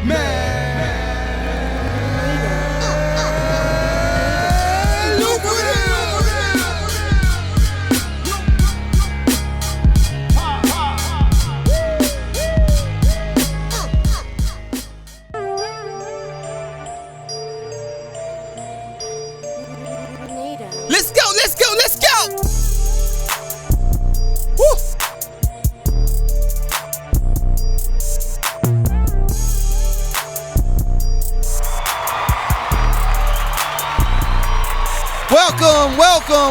Let's go! Woo!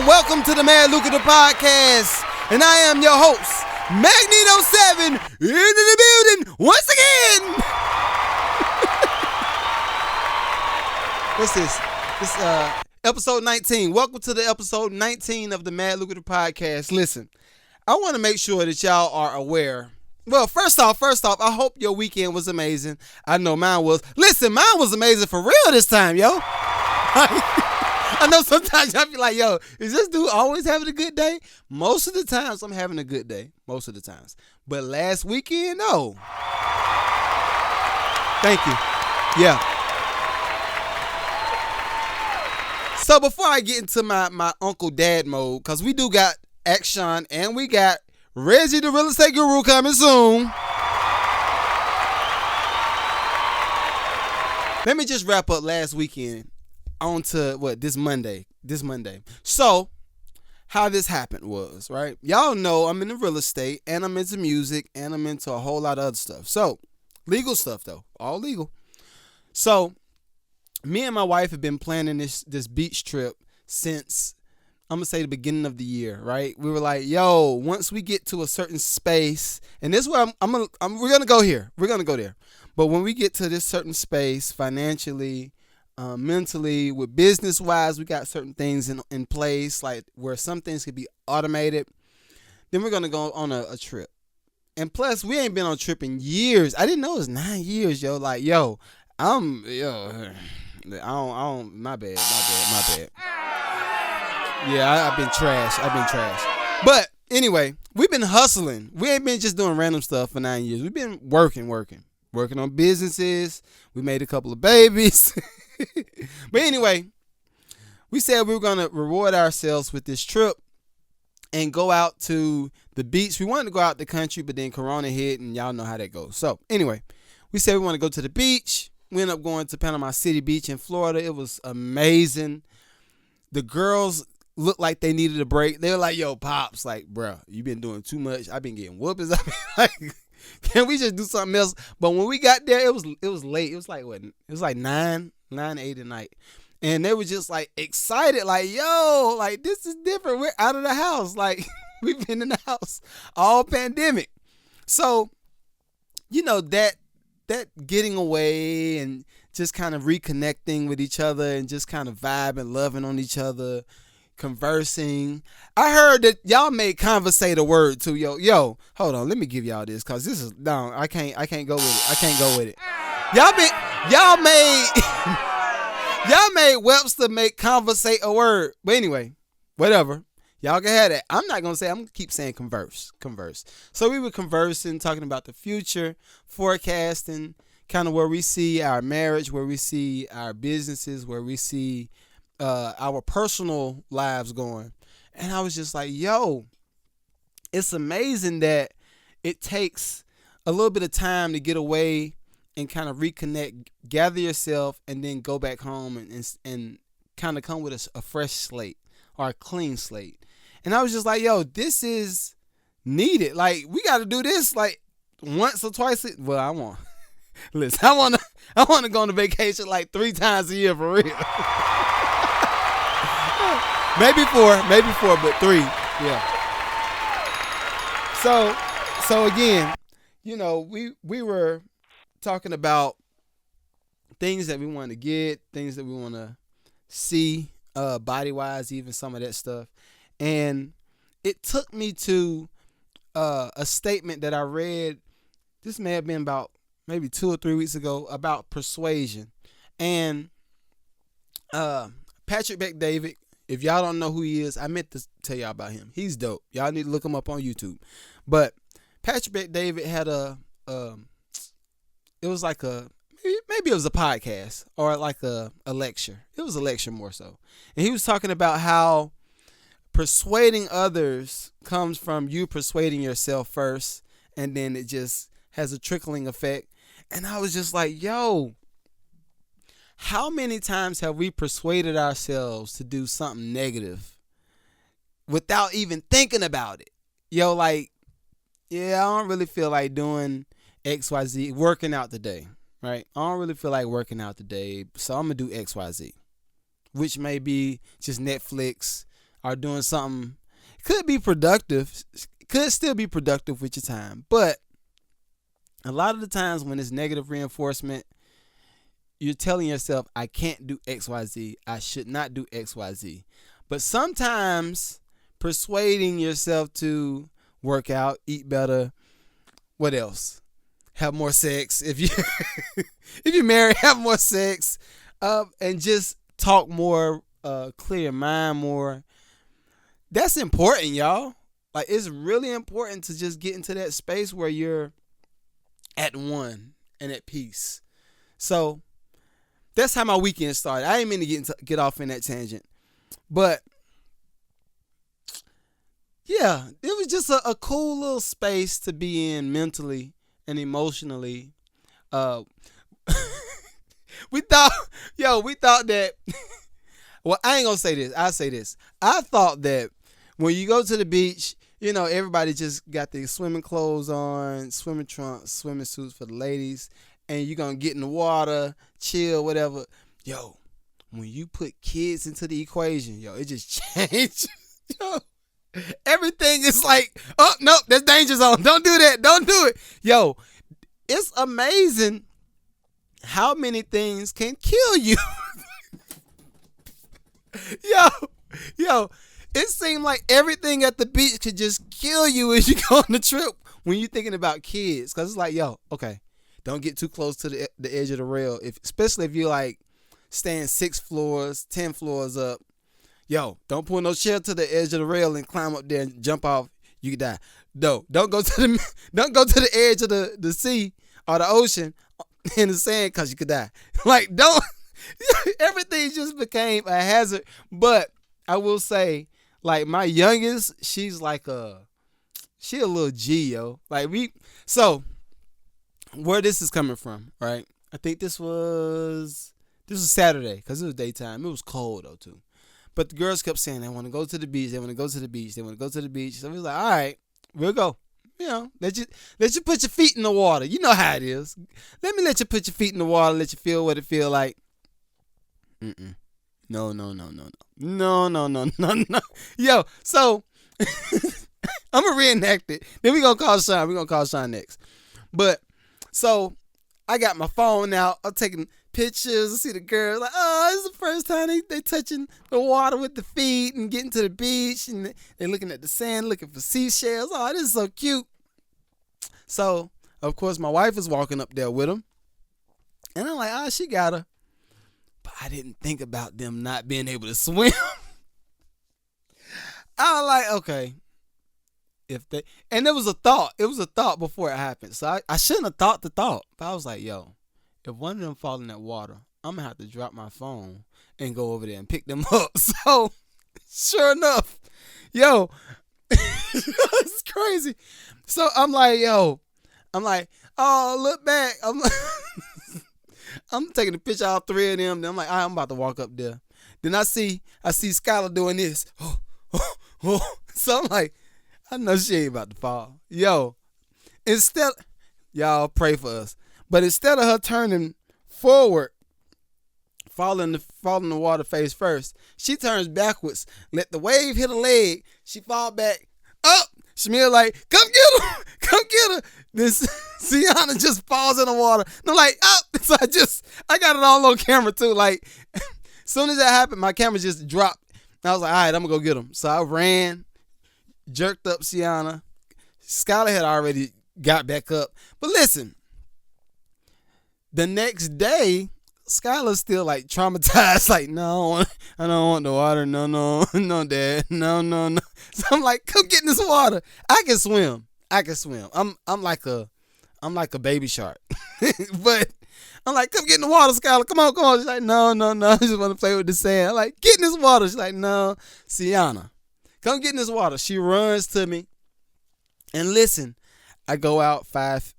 Welcome to the MAD LUCRATIVE Podcast. And I am your host, NEDO 7 in the building once again. What's this? This episode 19. Welcome to the episode 19 of the MAD LUCRATIVE Podcast. Listen, I want to make sure that y'all are aware. Well, first off, I hope your weekend was amazing. I know mine was. Listen, mine was amazing for real this time, yo. I know sometimes y'all be like, yo, is this dude always having a good day? Most of the times I'm having a good day. Most of the times. But last weekend, no. Thank you. Yeah. So before I get into my Uncle Dad mode, because we do got action and we got Reggie the real estate guru coming soon. Let me just wrap up last weekend on to this Monday. So how this happened was, right? Y'all know I'm into real estate and I'm into music and I'm into a whole lot of other stuff. So legal stuff though, all legal. So me and my wife have been planning this beach trip since, I'm going to say, the beginning of the year, right? We were like, yo, once we get to a certain space, and this is where we're going to go here. We're going to go there. But when we get to this certain space financially, mentally, with business-wise, we got certain things in place, like where some things could be automated. Then we're going to go on a trip. And plus, we ain't been on a trip in years. I didn't know it was 9 years, yo. Like, yo, I don't, my bad. Yeah, I've been trash. But anyway, we've been hustling. We ain't been just doing random stuff for 9 years. We've been working on businesses. We made a couple of babies. But anyway, we said we were going to reward ourselves with this trip and go out to the beach. We wanted to go out the country, but then Corona hit and y'all know how that goes. So anyway, we said we want to go to the beach. We ended up going to Panama City Beach in Florida. It was amazing. The girls looked like they needed a break. They were like, yo, Pops, like, bro, you been doing too much. I've been getting whoopings. I been like, can we just do something else? But when we got there, it was late. It was like, what? It was like 8 at night. And they were just like excited, like, yo, like, this is different. We're out of the house. Like, we've been in the house all pandemic. So, you know, that getting away and just kind of reconnecting with each other and just kind of vibing, loving on each other, conversing. I heard that y'all made conversate a word too. Yo, hold on. Let me give y'all this, cause this is no, I can't go with it. Y'all made Webster make conversate a word. But anyway, whatever. Y'all can have that. I'm not going to say, I'm going to keep saying converse. So we were conversing, talking about the future, forecasting, kind of where we see our marriage, where we see our businesses, where we see our personal lives going. And I was just like, yo, it's amazing that it takes a little bit of time to get away and kind of reconnect, gather yourself, and then go back home and kind of come with a fresh slate or a clean slate. And I was just like, yo, this is needed. Like, we got to do this like once or twice. Well, I want to go on a vacation like 3 times a year for real. maybe four, but 3. Yeah. So again, you know, we were talking about things that we want to get, things that we want to see, body wise, even some of that stuff. And it took me to a statement that I read. This may have been about maybe 2 or 3 weeks ago about persuasion. And Patrick Bet-David, if y'all don't know who he is, I meant to tell y'all about him. He's dope. Y'all need to look him up on YouTube. But Patrick Bet-David had it was like maybe it was a podcast or like a lecture. It was a lecture more so. And he was talking about how persuading others comes from you persuading yourself first, and then it just has a trickling effect. And I was just like, yo, how many times have we persuaded ourselves to do something negative without even thinking about it? Yo, like, yeah, I don't really feel like doing XYZ, working out today, right? I don't really feel like working out today, so I'm going to do XYZ, which may be just Netflix or doing something. Could be productive, could still be productive with your time, but a lot of the times when it's negative reinforcement, you're telling yourself, I can't do XYZ, I should not do XYZ. But sometimes persuading yourself to work out, eat better, what else? Have more sex. If you're married, have more sex, and just talk more, clear your mind more. That's important, y'all. Like, it's really important to just get into that space where you're at one and at peace. So that's how my weekend started. I didn't mean to get off in that tangent, but yeah, it was just a cool little space to be in mentally and emotionally. We thought that, well, I ain't gonna say this. I'll say this. I thought that when you go to the beach, you know, everybody just got their swimming clothes on, swimming trunks, swimming suits for the ladies, and you're gonna get in the water, chill, whatever. Yo, when you put kids into the equation, yo, it just changed. Yo, everything is like, oh, no, that's danger zone. Don't do that. Don't do it. Yo, it's amazing how many things can kill you. Yo, it seemed like everything at the beach could just kill you as you go on the trip when you're thinking about kids. Because it's like, yo, okay, don't get too close to the edge of the rail, especially if you're like staying 6 floors, 10 floors up. Yo, don't pull no chair to the edge of the rail and climb up there and jump off. You could die. No, don't go to the edge of the sea or the ocean in the sand because you could die. Like, don't. Everything just became a hazard. But I will say, like, my youngest, she a little G, yo. Like, so where this is coming from, right? I think this was Saturday because it was daytime. It was cold though too. But the girls kept saying they want to go to the beach. They want to go to the beach. They want to go to the beach. So we was like, all right, we'll go. You know, let you put your feet in the water. You know how it is. Let me let you put your feet in the water. Let you feel what it feel like. No. Yo, so I'm gonna reenact it. Then we gonna call Sean. We're gonna call Sean next. But so I got my phone out. I'm taking pictures. I see the girls like, oh, this is the first time they touching the water with the feet and getting to the beach, and they're looking at the sand, looking for seashells. Oh, this is so cute. So of course my wife is walking up there with them, and I'm like, oh, she got her. But I didn't think about them not being able to swim. I was like, okay, and it was a thought. It was a thought before it happened. So I shouldn't have thought the thought. But I was like, yo, if one of them fall in that water, I'm going to have to drop my phone and go over there and pick them up. So, sure enough, yo, it's crazy. So I'm like, oh, look back. I'm taking a picture of all 3 of them. Then I'm like, all right, I'm about to walk up there. Then I see Skylar doing this. So I'm like, I know she ain't about to fall. Yo, y'all pray for us. But instead of her turning forward, falling the water face first, she turns backwards. Let the wave hit her leg. She fall back. Up. Shamil like, come get her. Come get her. Then Sienna just falls in the water. And I'm like, up. So I got it all on camera too. Like, as soon as that happened, my camera just dropped. And I was like, all right, I'm going to go get him. So I ran, jerked up Sienna. Skylar had already got back up. But listen, the next day, Skylar's still like traumatized. Like, no, I don't want the water. No, Dad. No. So I'm like, come get in this water. I can swim. I'm like I'm like a baby shark. But I'm like, come get in the water, Skylar. Come on. She's like, no. I just want to play with the sand. I'm like, get in this water. She's like, no, Sienna, come get in this water. She runs to me. And listen, I go out 5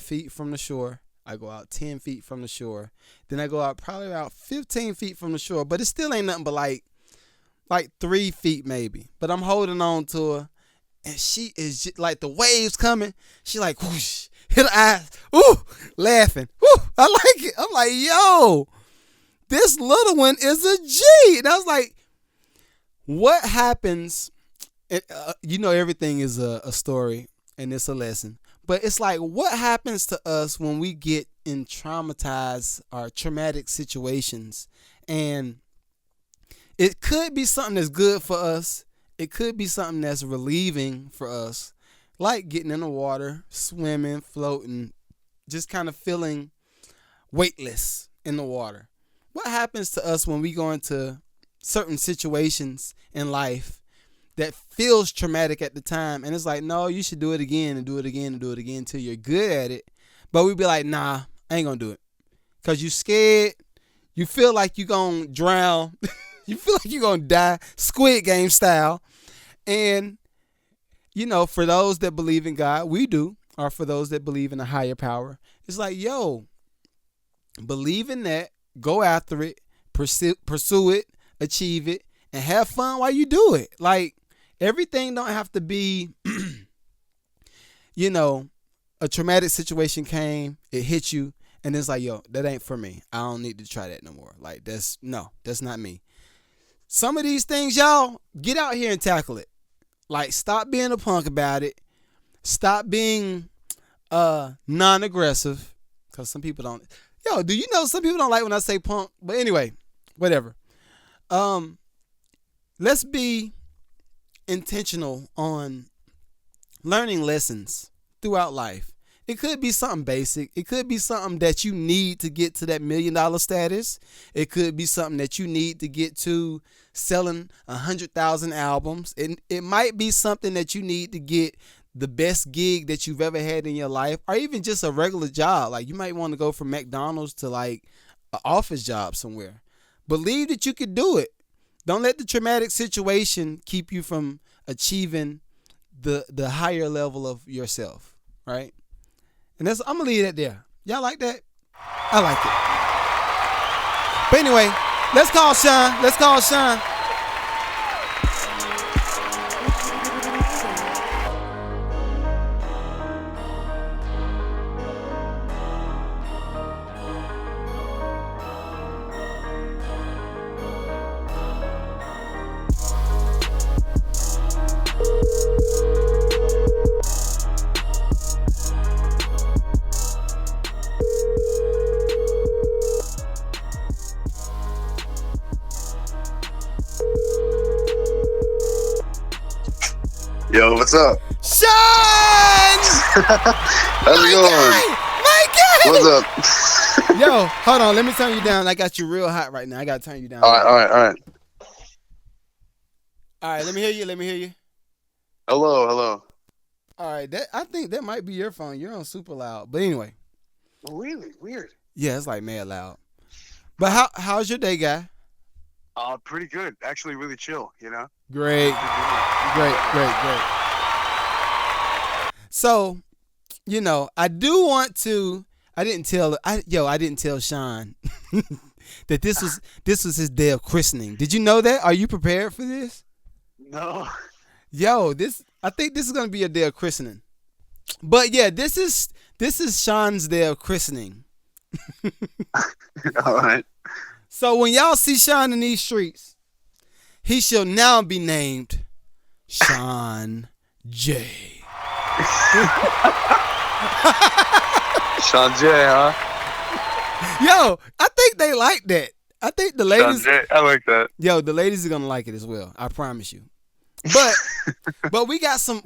feet from the shore. I go out 10 feet from the shore. Then I go out probably about 15 feet from the shore. But it still ain't nothing but like 3 feet maybe. But I'm holding on to her. And she is just, like the waves coming. She like whoosh, hit her eyes, ooh, laughing. Ooh, I like it. I'm like, yo, this little one is a G. And I was like, what happens? Everything is a story and it's a lesson. But it's like, what happens to us when we get in traumatized or traumatic situations? And it could be something that's good for us. It could be something that's relieving for us, like getting in the water, swimming, floating, just kind of feeling weightless in the water. What happens to us when we go into certain situations in life that feels traumatic at the time? And it's like, no, you should do it again and do it again and do it again until you're good at it. But we be like, nah, I ain't going to do it. Because you scared. You feel like you're going to drown. You feel like you're going to die, Squid Game style. And, for those that believe in God, we do, or for those that believe in a higher power, it's like, yo, believe in that, go after it, pursue it, achieve it, and have fun while you do it. Like, everything don't have to be, a traumatic situation came, it hit you, and it's like, yo, that ain't for me. I don't need to try that no more. Like, that's not me. Some of these things, y'all, get out here and tackle it. Like, stop being a punk about it. Stop being non-aggressive. Because some people don't. Yo, do you know some people don't like when I say punk? But anyway, whatever. Let's be intentional on learning lessons throughout life. It could be something basic. It could be something that you need to get to that $1 million status. It could be something that you need to get to selling 100,000 albums. It might be something that you need to get the best gig that you've ever had in your life, or even just a regular job. Like, you might want to go from McDonald's to like an office job somewhere. Believe that you could do it. Don't let the traumatic situation keep you from achieving the higher level of yourself, right? And I'm going to leave that there. Y'all like that? I like it. But anyway, let's call Sean. Yo, what's up? Sean! How's it going? My What's up? Yo, hold on. Let me turn you down. I got you real hot right now. I got to turn you down. All right. All right, let me hear you. Hello. All right, I think that might be your phone. You're on super loud. But anyway. Really? Weird. Yeah, it's like mad loud. But how's your day, guy? Pretty good. Actually, really chill, Great. So, I do want to. I didn't tell Sean that this was his day of christening. Did you know that? Are you prepared for this? No. Yo, I think this is gonna be a day of christening. But yeah, this is Sean's day of christening. All right. So when y'all see Sean in these streets, he shall now be named Sean J. Sean J, huh? Yo, I think they like that. I think the ladies. Sean J, I like that. Yo, the ladies are gonna like it as well. I promise you. But we got some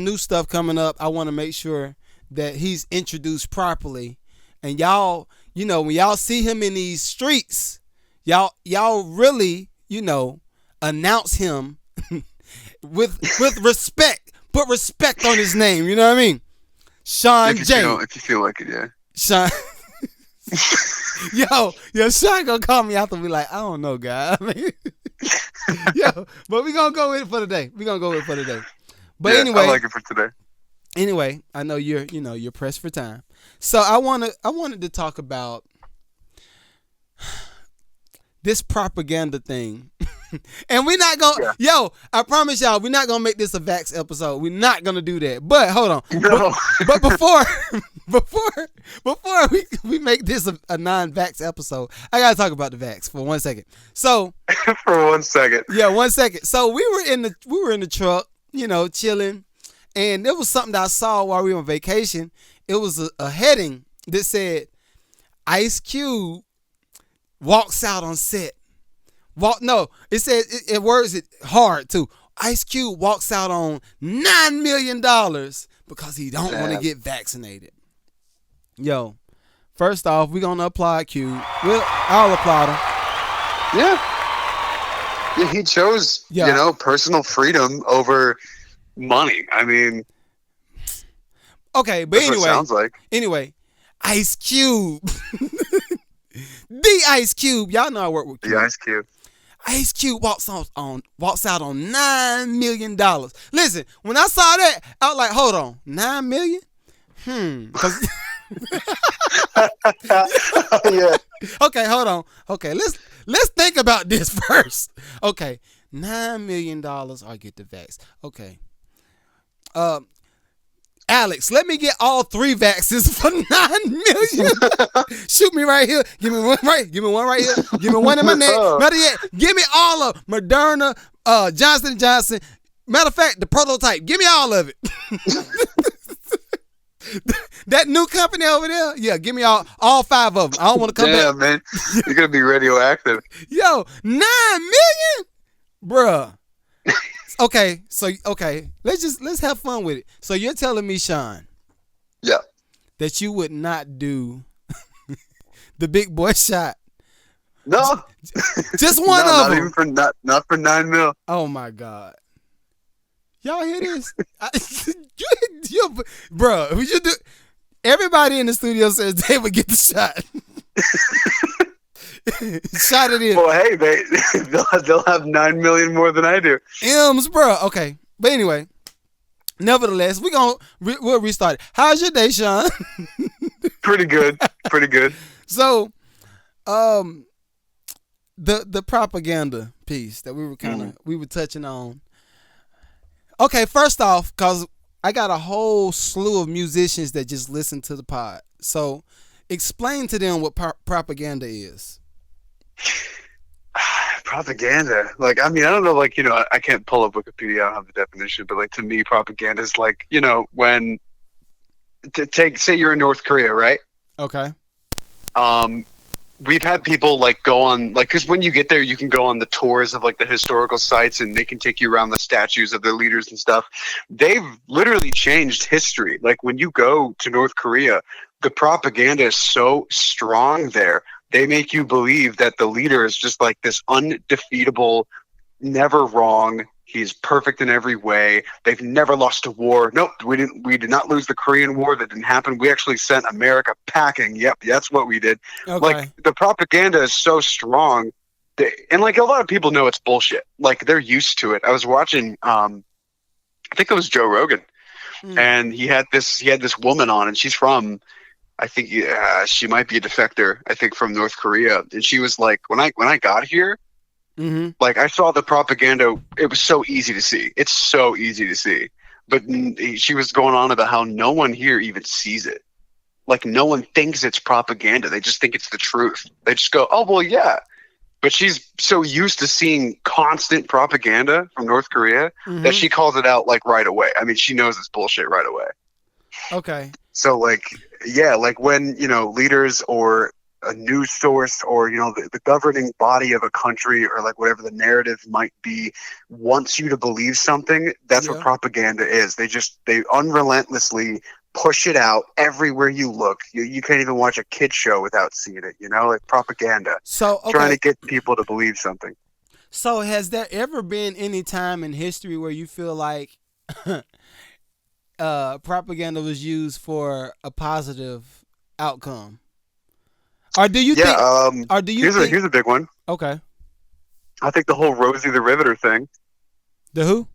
new stuff coming up. I want to make sure that he's introduced properly, and y'all, when y'all see him in these streets, y'all really, announce him with respect. Put respect on his name. You know what I mean? Sean if you J. feel like it, yeah. Sean. Yo, Sean gonna call me after and be like, I don't know, guy. I mean, but we gonna go with it for today. But Yeah, anyway, I like it for today. Anyway, I know you're pressed for time, so I wanted to talk about this propaganda thing. And we're not gonna, I promise y'all, we're not gonna make this a Vax episode. We're not gonna do that. But hold on. No. But before we make this a non-Vax episode, I gotta talk about the Vax for 1 second. So for 1 second. Yeah, 1 second. So we were in the truck, chilling, and there was something that I saw while we were on vacation. It was a heading that said, Ice Cube walks out on set. It said, it words it hard too. Ice Cube walks out on $9 million because he don't want to get vaccinated. Yo, first off, we're going to applaud Cube. I'll applaud him. Yeah, he chose, personal freedom over money. I mean, okay, but that's what it sounds like. Anyway, Ice Cube. The Ice Cube. Y'all know I work with Cube. The Ice Cube. Ice Cube walks out on $9 million. Listen, when I saw that, I was like, hold on, $9 million? Yeah. Okay, hold on. Okay, let's think about this first. Okay, $9 million, I get the vax. Okay. Alex, let me get all 3 vaccines for $9 million. Shoot me right here. Give me one right here. Give me one in my neck. Better yet, give me all of Moderna, Johnson & Johnson. Matter of fact, the prototype. Give me all of it. That new company over there, yeah, give me all 5 of them. I don't want to come back. Damn, man. You're going to be radioactive. Yo, $9 million? Bruh. Okay, let's have fun with it. So you're telling me, Sean, that you would not do the big boy shot? No, just one of them. Not for $9 million. Oh my God, y'all hear this? Bro, would you do? Everybody in the studio says they would get the shot. Shot it in. Well, hey, they'll have $9 million more than I do. M's, bro. Okay, but anyway, nevertheless, we'll restart it. How's your day, Sean? Pretty good. So, the propaganda piece that we were we were touching on. Okay, first off, cause I got a whole slew of musicians that just listen to the pod. So, explain to them what propaganda is. Propaganda, like, I mean, I don't know, like, I can't pull up Wikipedia, I don't have the definition, but like, to me, propaganda is like, when say you're in North Korea, right? Okay. We've had people like go on, like, because when you get there, you can go on the tours of like the historical sites, and they can take you around the statues of their leaders and stuff. They've literally changed history. Like, when you go to North Korea, the propaganda is so strong there. They make you believe that the leader is just like this undefeatable, never wrong. He's perfect in every way. They've never lost a war. Nope, we did not lose the Korean War. That didn't happen. We actually sent America packing. Yep, that's what we did. Okay. Like, the propaganda is so strong, and like, a lot of people know it's bullshit. Like, they're used to it. I was watching, I think it was Joe Rogan, and he had this woman on, and she's from, I think she might be a defector, I think, from North Korea. And she was like, when I got here, like, I saw the propaganda. It was so easy to see. It's so easy to see. But she was going on about how no one here even sees it. Like, no one thinks it's propaganda. They just think it's the truth. They just go, oh, well, yeah. But she's so used to seeing constant propaganda from North Korea that she calls it out, like, right away. I mean, she knows it's bullshit right away. Okay. So, like, yeah, like, when, leaders or a news source or, the governing body of a country, or like whatever the narrative might be, wants you to believe something, that's what propaganda is. They unrelentlessly push it out everywhere you look. You can't even watch a kid show without seeing it, like propaganda. So, okay. Trying to get people to believe something. So, has there ever been any time in history where you feel like propaganda was used for a positive outcome? Or do you Yeah. think? Or do you Here's think? a big one. Okay. I think the whole Rosie the Riveter thing. The who?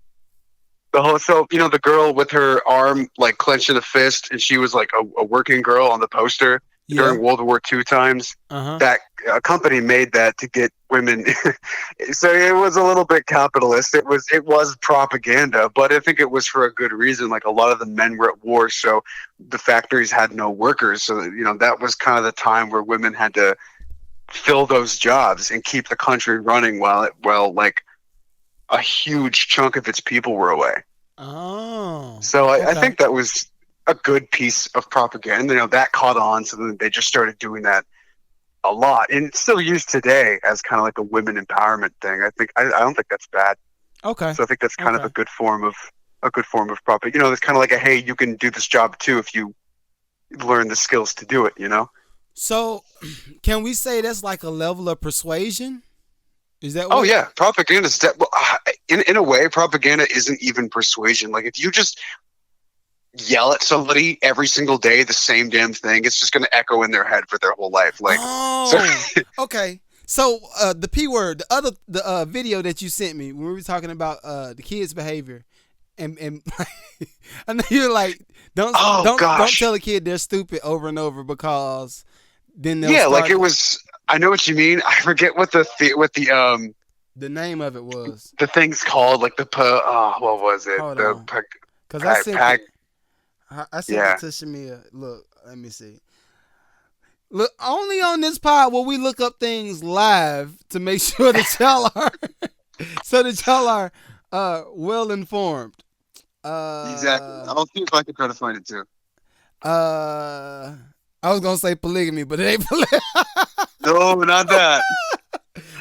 The whole, so the girl with her arm like clenched in a fist, and she was like a working girl on the poster Yeah. during World War II times. Uh-huh. That company made that to get women. So it was a little bit capitalist. It was propaganda, but I think it was for a good reason. Like a lot of the men were at war, so the factories had no workers. So that was kind of the time where women had to fill those jobs and keep the country running while like a huge chunk of its people were away. Oh. So I Okay. think that was a good piece of propaganda. That caught on, so then they just started doing that a lot, and it's still used today as kind of like a women empowerment thing. I don't think that's bad. Okay. So I think that's kind of Okay. a good form of propaganda. It's kind of like a, hey, you can do this job too if you learn the skills to do it. So, can we say that's like a level of persuasion? Is that Oh what? yeah, propaganda is in a way, propaganda isn't even persuasion. Like if you just yell at somebody every single day the same damn thing, it's just going to echo in their head for their whole life. Like, Oh. Okay. So the P word, the video that you sent me when we were talking about the kids' behavior, and I know you're like, don't tell a kid they're stupid over and over, because then they'll start. Like it was. I know what you mean. I forget what the name of it was. The thing's called, like what was it? Hold the on. Because I sent it. I sent Yeah. it to Shamia. Look, let me see. Look, only on this pod will we look up things live to make sure that y'all are well informed. Exactly. I'll see if I can try to find it too. I was gonna say polygamy, but it ain't polygamy. No, not that.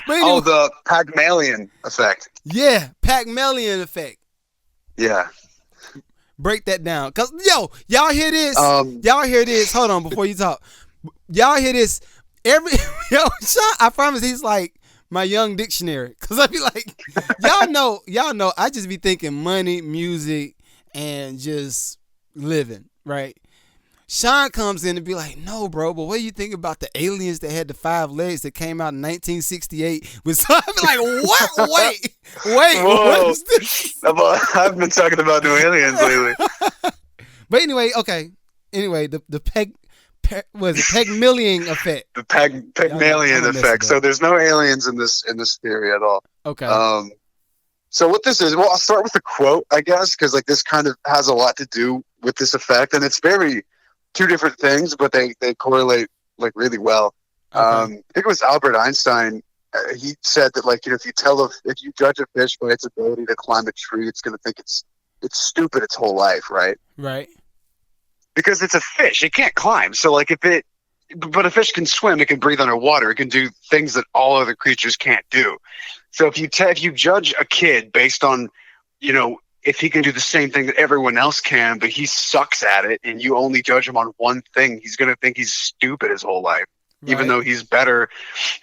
But anyway, the Pygmalion Effect. Yeah, Pygmalion Effect. Yeah. Break that down, cause y'all hear this? Y'all hear this? Hold on, before you talk. Y'all hear this? Sean, I promise he's like my young dictionary, cause I be like, y'all know, I just be thinking money, music, and just living, right? Sean comes in and be like, no, bro, but what do you think about the aliens that had the 5 legs that came out in 1968? So I be like, what? Wait, what is this? I've been talking about new aliens lately. But anyway, okay. Anyway, the Pygmalion Effect. The Pygmalion Effect. So there's no aliens in this theory at all. Okay. So what this is, I'll start with the quote, I guess, because like this kind of has a lot to do with this effect, and it's very two different things, but they correlate like really well. Okay. I think it was Albert Einstein. He said that like if you judge a fish by its ability to climb a tree, it's going to think it's stupid its whole life, right? Right. Because it's a fish, it can't climb. So like but a fish can swim, it can breathe underwater, it can do things that all other creatures can't do. So if you judge a kid based on, if he can do the same thing that everyone else can, but he sucks at it, and you only judge him on one thing, he's going to think he's stupid his whole life, right, even though he's better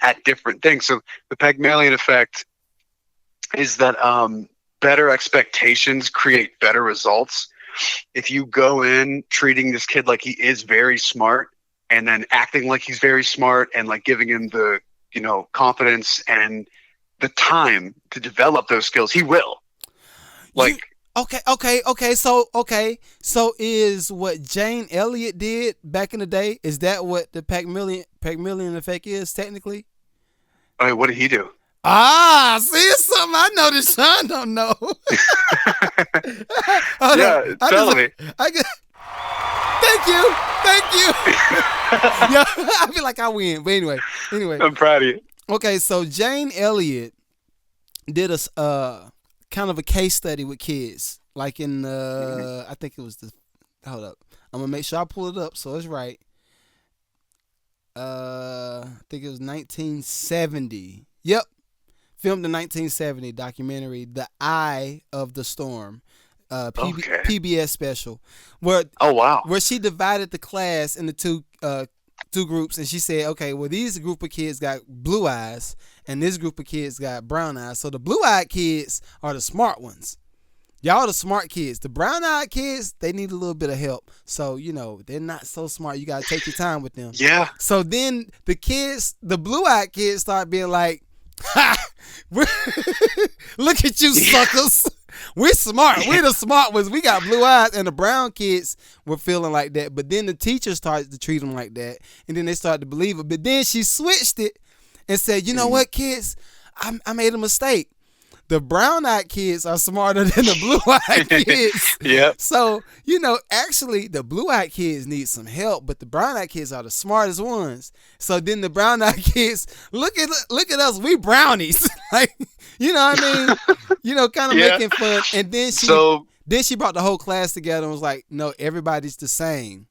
at different things. So the Pygmalion Effect is that better expectations create better results. If you go in treating this kid like he is very smart, and then acting like he's very smart, and like giving him the, confidence and the time to develop those skills, he will. Like, okay. So is what Jane Elliott did back in the day? Is that what the Pygmalion Effect is technically? All right, what did he do? See, it's something I know that Sean don't know. Tell me. Thank you. Yeah, I feel like I win. But anyway, I'm proud of you. Okay, so Jane Elliott did a kind of a case study with kids, like in I think it was hold up, I'm gonna make sure I pull it up so it's right. I think it was 1970. Yep, filmed in 1970, documentary The Eye of the Storm, PBS special, where she divided the class into two groups, and she said, okay, well, these group of kids got blue eyes and this group of kids got brown eyes. So the blue-eyed kids are the smart ones. Y'all the smart kids. The brown-eyed kids, they need a little bit of help. So, they're not so smart. You got to take your time with them. Yeah. So then the kids, the blue-eyed kids start being like, ha! Look at you suckers. We're smart. We're the smart ones. We got blue eyes. And the brown kids were feeling like that. But then the teacher started to treat them like that. And then they started to believe it. But then she switched it and said, you know what, kids? I made a mistake. The brown-eyed kids are smarter than the blue-eyed kids. Yeah. So, actually, the blue-eyed kids need some help, but the brown-eyed kids are the smartest ones. So then the brown-eyed kids, look at us, we brownies. Like, you know what I mean? Kind of making fun. And then she brought the whole class together and was like, no, everybody's the same.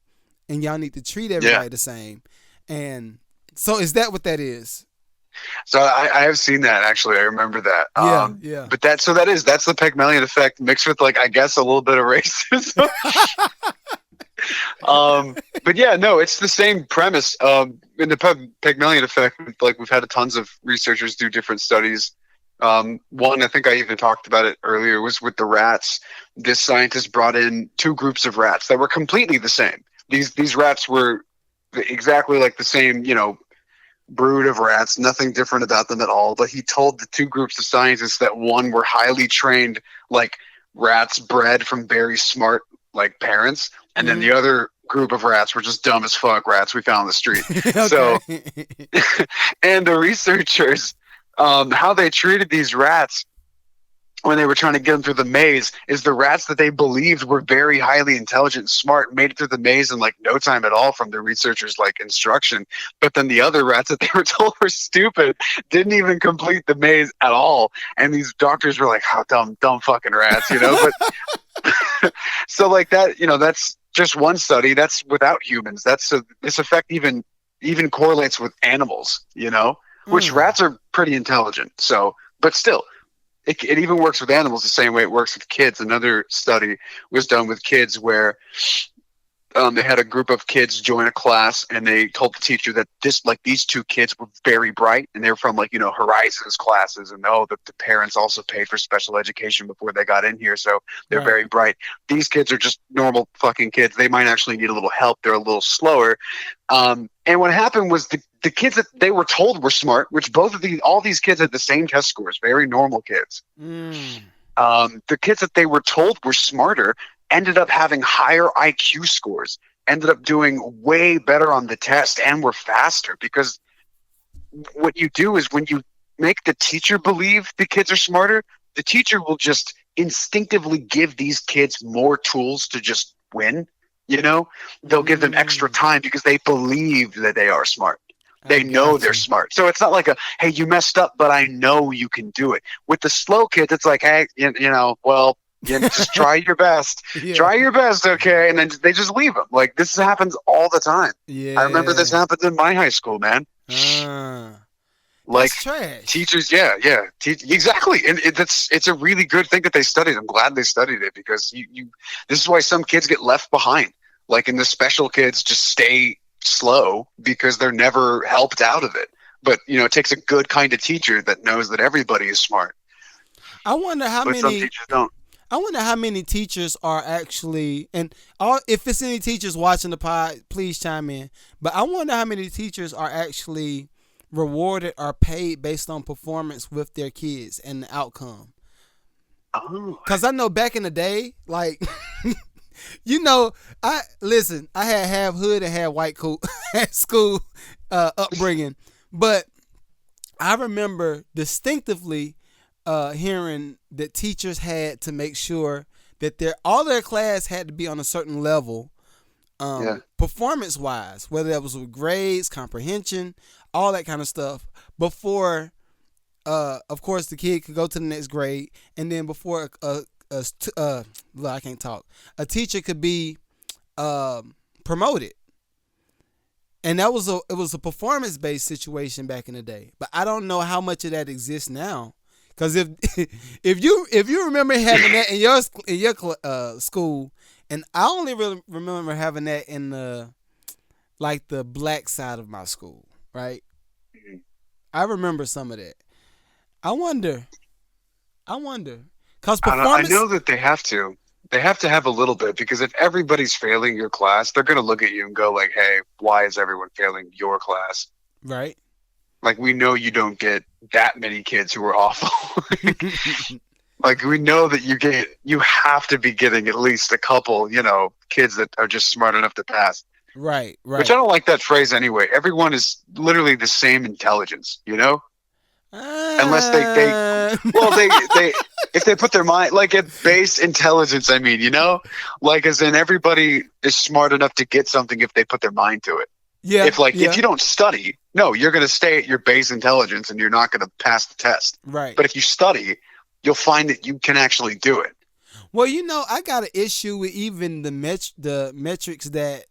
And y'all need to treat everybody the same. And so is that what that is? So I have seen that, actually. I remember that. Yeah. But that's the Pygmalion Effect mixed with, like, I guess a little bit of racism. But yeah, no, it's the same premise. In the Pygmalion Effect, like, we've had tons of researchers do different studies. One, I think I even talked about it earlier, was with the rats. This scientist brought in two groups of rats that were completely the same. These rats were exactly like the same, brood of rats, nothing different about them at all. But he told the two groups of scientists that one were highly trained, like rats bred from very smart, like, parents, and then the other group of rats were just dumb as fuck rats we found on the street. So, and the researchers, how they treated these rats when they were trying to get them through the maze is the rats that they believed were very highly intelligent and smart made it through the maze in, like, no time at all from the researchers', like, instruction. But then the other rats that they were told were stupid didn't even complete the maze at all. And these doctors were like, how dumb fucking rats, But so, like, that, that's just one study. That's without humans. This effect even correlates with animals, which rats are pretty intelligent. So, but still, it even works with animals the same way it works with kids. Another study was done with kids where they had a group of kids join a class, and they told the teacher that these two kids were very bright, and they were from, like, Horizons classes, and the parents also paid for special education before they got in here, so they're very bright. These kids are just normal fucking kids. They might actually need a little help. They're a little slower. And what happened was the kids that they were told were smart, which all these kids had the same test scores, very normal kids. The kids that they were told were smarter ended up having higher IQ scores, ended up doing way better on the test, and were faster. Because what you do is when you make the teacher believe the kids are smarter, the teacher will just instinctively give these kids more tools to just win. They'll give them extra time because they believe that they are smart. They know they're smart. So it's not like hey, you messed up, but I know you can do it. With the slow kids, it's like, hey, just try your best. Try your best, okay? And then they just leave them. Like, this happens all the time. I remember this happened in my high school, man. Like, teachers, exactly. And it's a really good thing that they studied. I'm glad they studied it, because this is why some kids get left behind. Like, and the special kids just stay slow because they're never helped out of it. But, it takes a good kind of teacher that knows that everybody is smart. I wonder how many. Some teachers don't. I wonder how many teachers are actually, and if it's any teachers watching the pod, please chime in. But I wonder how many teachers are actually rewarded or paid based on performance with their kids and the outcome. Because I know back in the day, like, I had half hood and half white coat at school upbringing. But I remember distinctively hearing that teachers had to make sure that all their class had to be on a certain level, performance wise, whether that was with grades, comprehension, all that kind of stuff, before of course the kid could go to the next grade, and then before I can't talk, a teacher could be promoted. And it was a performance based situation back in the day. But I don't know how much of that exists now. Because if you remember having that in your school, and I only really remember having that in the black side of my school, right? I remember some of that. I wonder, Because I performance, know that they have to. They have to have a little bit because if everybody's failing your class, they're going to look at you and go like, "Hey, why is everyone failing your class?" right? Like we know you don't get that many kids who are awful. Like we know that you have to be getting at least a couple, kids that are just smart enough to pass. Right, Which I right. don't like that phrase anyway. Everyone is literally the same intelligence, unless they Uh, well they if they put their mind like at base intelligence, I mean, like as in everybody is smart enough to get something if they put their mind to it. yeah, If yeah, you don't study, no, you're going to stay at your base intelligence and you're not going to pass the test. right. But if you study, you'll find that you can actually do it. Well, I got an issue with even the metrics that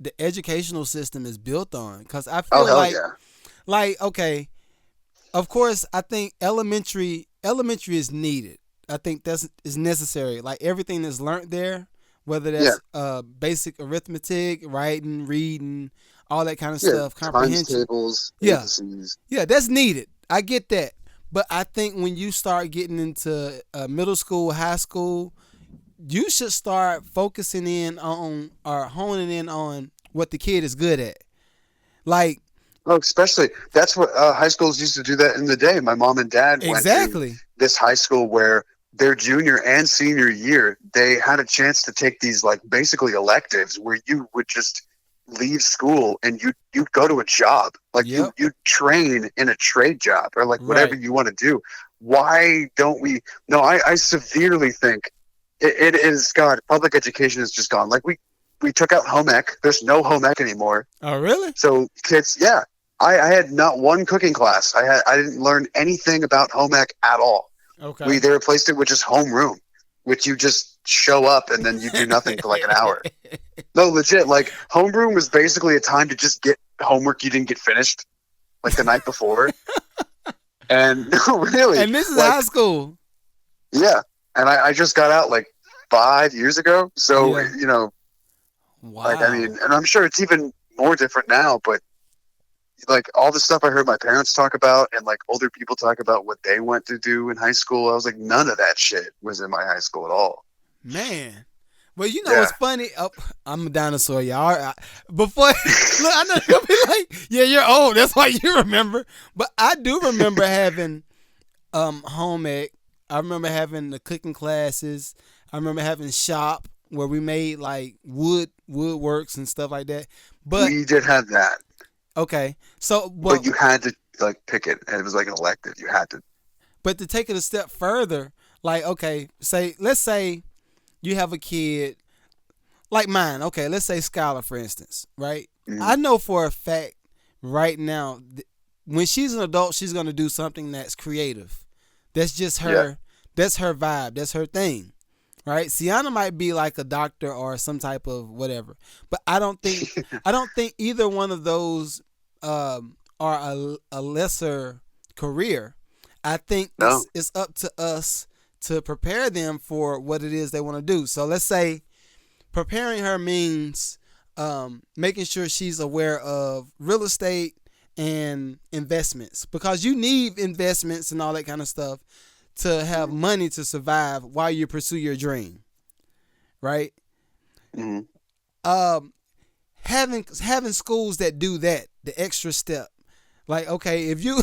the educational system is built on, because I Oh feel hell yeah. like okay, of course, I think elementary is needed. I think that's is necessary. Like everything that's learned there, whether Yeah. that's basic arithmetic, writing, reading, all that kind of Yeah. stuff, Times comprehension. tables, Yeah, indices. yeah, that's needed. I get that. But I think when you start getting into middle school, high school, you should start focusing in on or honing in on what the kid is good at. Like, Oh, especially that's what high schools used to do that in the day. My mom and dad went to exactly. this high school where their junior and senior year, they had a chance to take these like basically electives where you would just leave school and you'd go to a job. Like Yep. you'd train in a trade job or like whatever Right. you want to do. Why don't we? No, I severely think it is God. Public education has just gone. Like we took out home ec. There's no home ec anymore. Oh, really? So kids, yeah, I had not one cooking class. I didn't learn anything about home ec at all. Okay. They replaced it with just homeroom, which you just show up and then you do nothing for like an hour. No, legit. Like homeroom was basically a time to just get homework you didn't get finished, like the night before. And no, really, And this is like high school. yeah. And I just got out like 5 years ago, so Yeah. Wow. like I mean, and I'm sure it's even more different now, but like all the stuff I heard my parents talk about and like older people talk about what they went to do in high school, I was like, none of that shit was in my high school at all. Man. Well, Yeah. what's funny? Oh, I'm a dinosaur, y'all. Before, look, I know you'll be like, yeah, you're old. That's why you remember. But I do remember having home ec. I remember having the cooking classes. I remember having shop where we made like woodworks and stuff like that. But We did have that, okay, so but you had to like pick it, and it was like an elective. You had to. but to take it a step further, like okay, let's say you have a kid like mine. Okay, let's say Skylar, for instance, right? Mhm. I know for a fact right now, when she's an adult, she's gonna do something that's creative. That's just her. Yeah. That's her vibe. That's her thing, right? Sienna might be like a doctor or some type of whatever, but I don't think either one of those are a lesser career. I think No. it's up to us to prepare them for what it is they want to do. So let's say preparing her means making sure she's aware of real estate and investments, because you need investments and all that kind of stuff to have money to survive while you pursue your dream, right? Mm-hmm. Having schools that do that, the extra step. Like, okay, if you,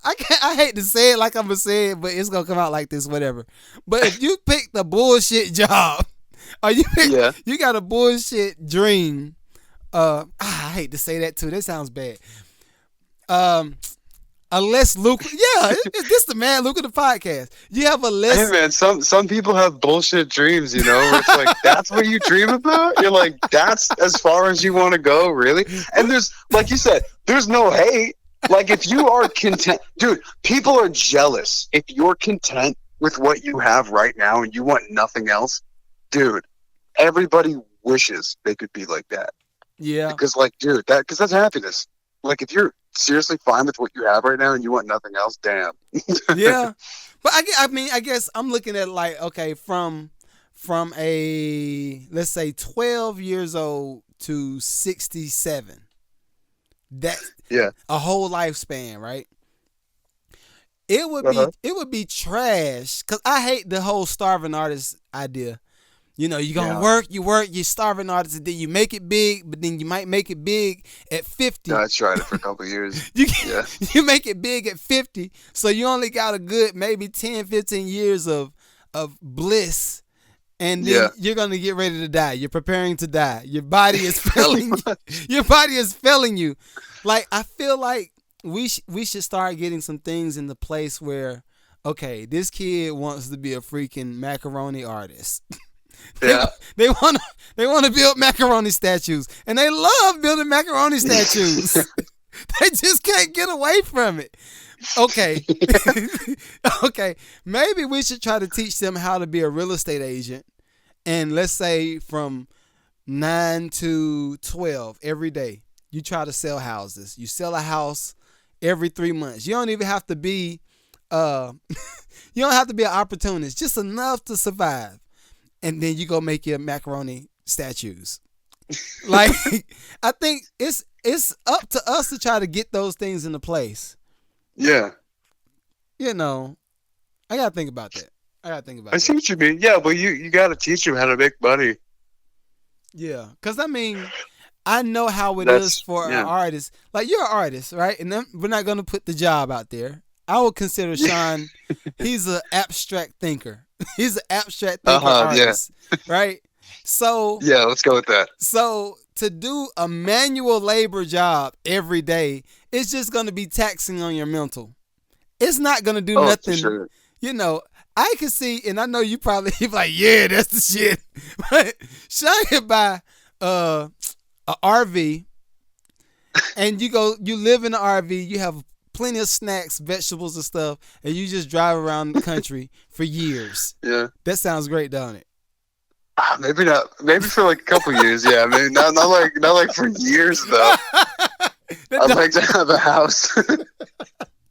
I hate to say it like I'm gonna say it, but it's gonna come out like this, whatever. But if you pick the bullshit job, or Yeah. you got a bullshit dream, I hate to say that too. That sounds bad. A less lucrative, yeah, this the Mad Lucrative Podcast. You have a less, Hey man, some people have bullshit dreams, where it's like that's what you dream about. You're like, that's as far as you want to go, really. And there's, like you said, there's no hate. Like if you are content, dude, people are jealous if you're content with what you have right now and you want nothing else, dude. Everybody wishes they could be like that yeah, because, like, dude, because that's happiness. Like if you're seriously fine with what you have right now and you want nothing else, damn. yeah. But I guess I'm looking at like, okay, from a, let's say 12 years old to 67. That's Yeah. a whole lifespan, right? it would be trash. Cause I hate the whole starving artist idea. You know, you're gonna work, you're starving artist, and then you make it big, but then you might make it big at 50. I tried it for a couple of years. You make it big at 50, so you only got a good maybe 10, 15 years of bliss, and then you're gonna get ready to die. You're preparing to die. Your body is failing you. Your body is failing you. Like, I feel like we should start getting some things in the place where, okay, this kid wants to be a freaking macaroni artist. They want to build macaroni statues, and they love building macaroni statues. They just can't get away from it. Okay. Okay, maybe we should try to teach them how to be a real estate agent, and let's say from 9 to 12 every day you try to sell houses. You sell a house every 3 months. You don't even have to be you don't have to be an opportunist, just enough to survive. And then you go make your macaroni statues. Like, I think it's up to us to try to get those things into place. Yeah. You know, I gotta think about that. I see what you mean. Yeah, but you gotta teach them how to make money. Yeah, because I mean, I know how it is for an artist. Like, you're an artist, right? And then we're not gonna put the job out there. I would consider Sean, he's an abstract thinker. He's an abstract thinker artist, right? So yeah, let's go with that. So to do a manual labor job every day, it's just going to be taxing on your mental. It's not going to do nothing. For sure. You know, I can see, and I know you probably be like, yeah, that's the shit. But Sean could buy a RV, and you live in the RV, you have plenty of snacks, vegetables, and stuff, and you just drive around the country for years. Yeah, that sounds great, doesn't it? Maybe not. Maybe for like a couple years. Yeah, maybe not like for years though. I'd like to have a house.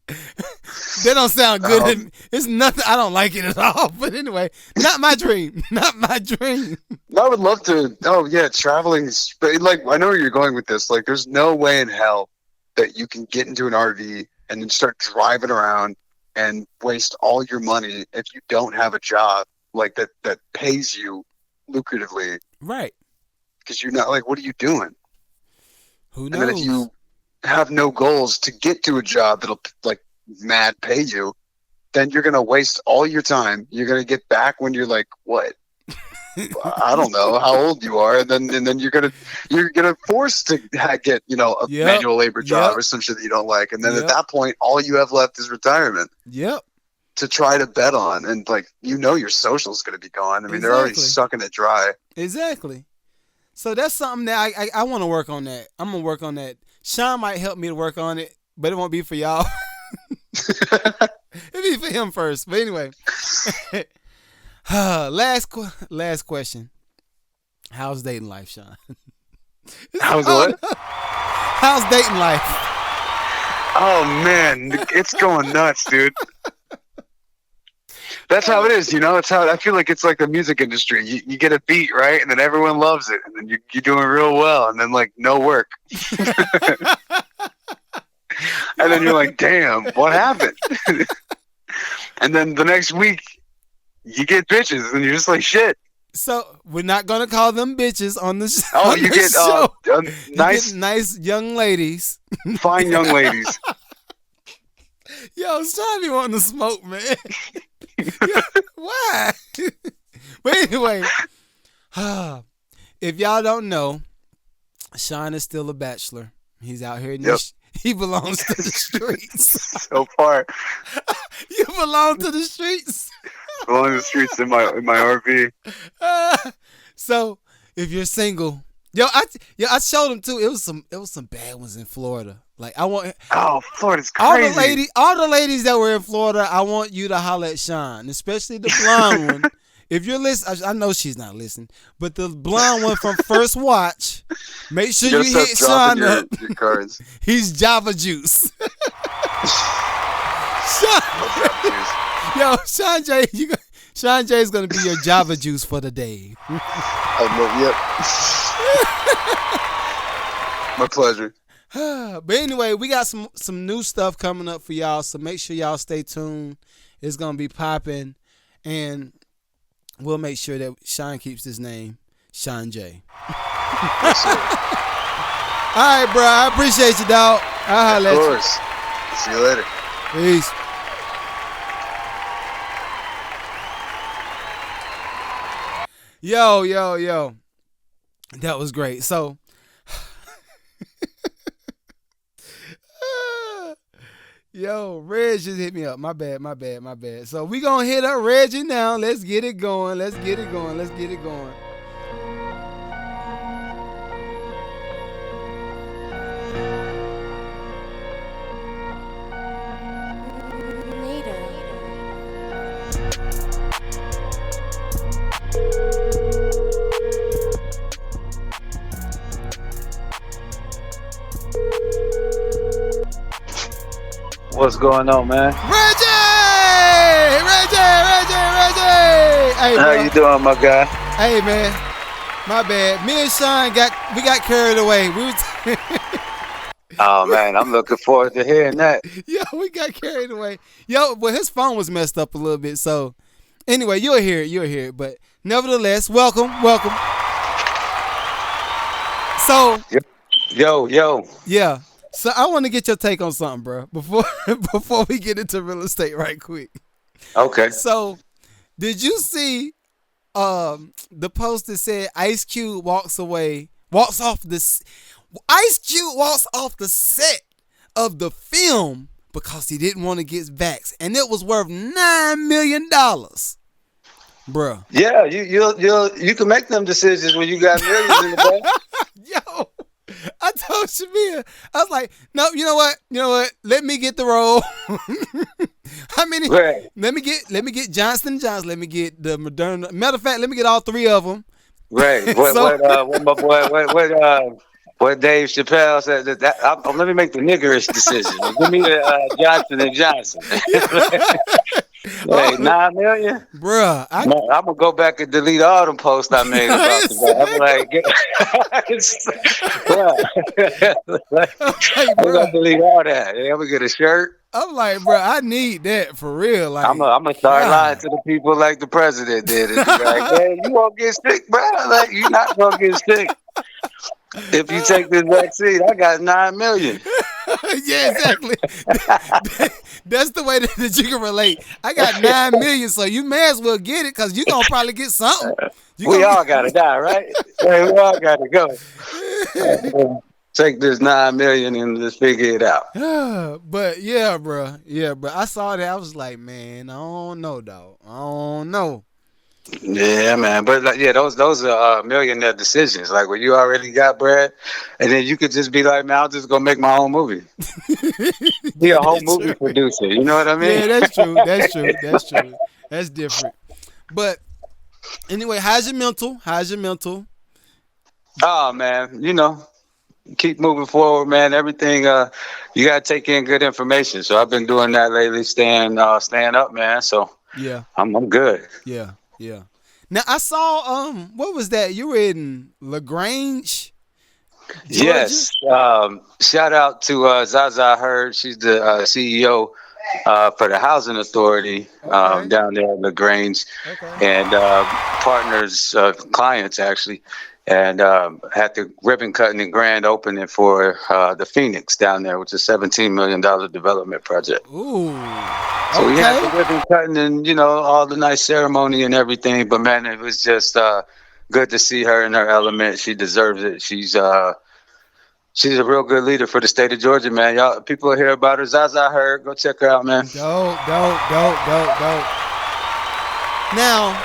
That don't sound good. It's nothing. I don't like it at all. But anyway, not my dream. Not my dream. I would love to. Oh yeah, traveling. Like, I know where you're going with this. Like, there's no way in hell that you can get into an RV and then start driving around and waste all your money if you don't have a job like that pays you lucratively. Right. Because you're not, like, what are you doing? Who knows? And then if you have no goals to get to a job that'll, like, mad pay you, then you're going to waste all your time. You're going to get back when you're like, what? I don't know how old you are, and then you're gonna force to get a manual labor job or some shit that you don't like, and then at that point, all you have left is retirement. Yep. To try to bet on, and your social's gonna be gone. I mean, they're already sucking it dry. Exactly. So that's something that I want to work on. That I'm gonna work on that. Sean might help me to work on it, but it won't be for y'all. It'll be for him first. But anyway. Last question. How's dating life, Sean? How's what? How's dating life? Oh man, it's going nuts, dude. That's how it is, It's how I feel like it's like the music industry. You get a beat, right, and then everyone loves it, and then you're doing real well, and then no work, and then you're like, damn, what happened? And then the next week, you get bitches, and you're just like, shit. So we're not gonna call them bitches on the show. Oh, you get nice young ladies, fine young ladies. Yo, Sean be wanting to smoke, man. Why? But anyway, if y'all don't know, Sean is still a bachelor. He's out here. He belongs to the streets. So far, you belong to the streets. Belong to the streets in my RV. So if you're single, I showed him too. It was some bad ones in Florida. Like, Florida's crazy. All the ladies that were in Florida, I want you to holler at Sean, especially the blonde one. If you're listening, I know she's not listening, but the blonde one from First Watch, make sure you hit Sean up. Your cards. He's Java Juice. Sean J is gonna be your Java Juice for the day. Yep. My pleasure. But anyway, we got some new stuff coming up for y'all, so make sure y'all stay tuned. It's gonna be popping, and we'll make sure that Sean keeps his name, Sean J. All right, bro. I appreciate you, dog. I'll holla at you. Of course. See you later. Peace. Yo. That was great. So, yo, Reg just hit me up. My bad. So, we going to hit up Reggie now. Let's get it going. What's going on, man? Reggie! Hey, How bro. you doing, my guy? Hey, man. My bad. Me and Sean got carried away. We was Oh man, I'm looking forward to hearing that. Yo, we got carried away. Well, his phone was messed up a little bit. So, anyway, you'll hear it. But nevertheless, welcome. So, Yo. yeah. So I want to get your take on something, bro. Before we get into real estate, right quick. Okay. So, did you see the post that said Ice Cube walks off the set of the film because he didn't want to get vaxxed, and it was worth $9 million, bruh. Yeah, you can make them decisions when you got millions in the bank. Yo, I told Shamir, I was like, no, you know what? Let me get the role. How many? Right. Let me get Johnson & Johnson. Let me get the Moderna. Matter of fact, let me get all three of them. Right. What my boy? What Dave Chappelle said let me make the niggerish decision. Give me the Johnson & Johnson. Like 9 million, bruh. I'm gonna go back and delete all them posts I made about the I'm gonna delete all that. I'm gonna get a shirt. I'm like, bro, I need that for real. Like, I'm gonna start lying to the people like the president did. And be like, man, you won't get sick, bro. Like, you're not gonna get sick if you take this vaccine. I got 9 million. Yeah, exactly. That's the way that you can relate. I got 9 million, so you may as well get it because you're gonna probably get something. We all gotta die, right? We all gotta go. Take this 9 million and just figure it out. But yeah, bro. I saw that. I was like, man, I don't know, dog. I don't know. Yeah, man. But like, yeah, those are millionaire decisions. Like when you already got bread, and then you could just be like, man, I'll just go make my own movie. Be a whole movie producer. You know what I mean? Yeah, that's true. That's different. But anyway, how's your mental? Oh man, keep moving forward, man. Everything you gotta take in good information. So I've been doing that lately, staying up, man. So yeah, I'm good. Yeah. Now I saw what was that? You were in LaGrange, Georgia? Yes. Shout out to Zaza Hurd. She's the CEO for the Housing Authority down there in LaGrange, and partners, clients actually. And had the ribbon cutting and grand opening for the Phoenix down there, which is a $17 million development project. Ooh. So we had the ribbon cutting and, all the nice ceremony and everything. But, man, it was just good to see her in her element. She deserves it. She's a real good leader for the state of Georgia, man. Y'all, people hear about her. Zaza Hurd. Go check her out, man. Dope. Now,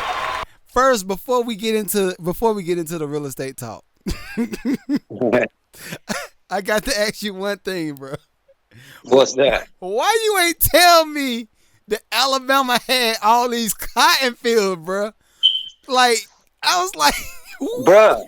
first, before we get into the real estate talk, I got to ask you one thing, bro. What's that? Why you ain't tell me that Alabama had all these cotton fields, bro? Like, I was like, bruh.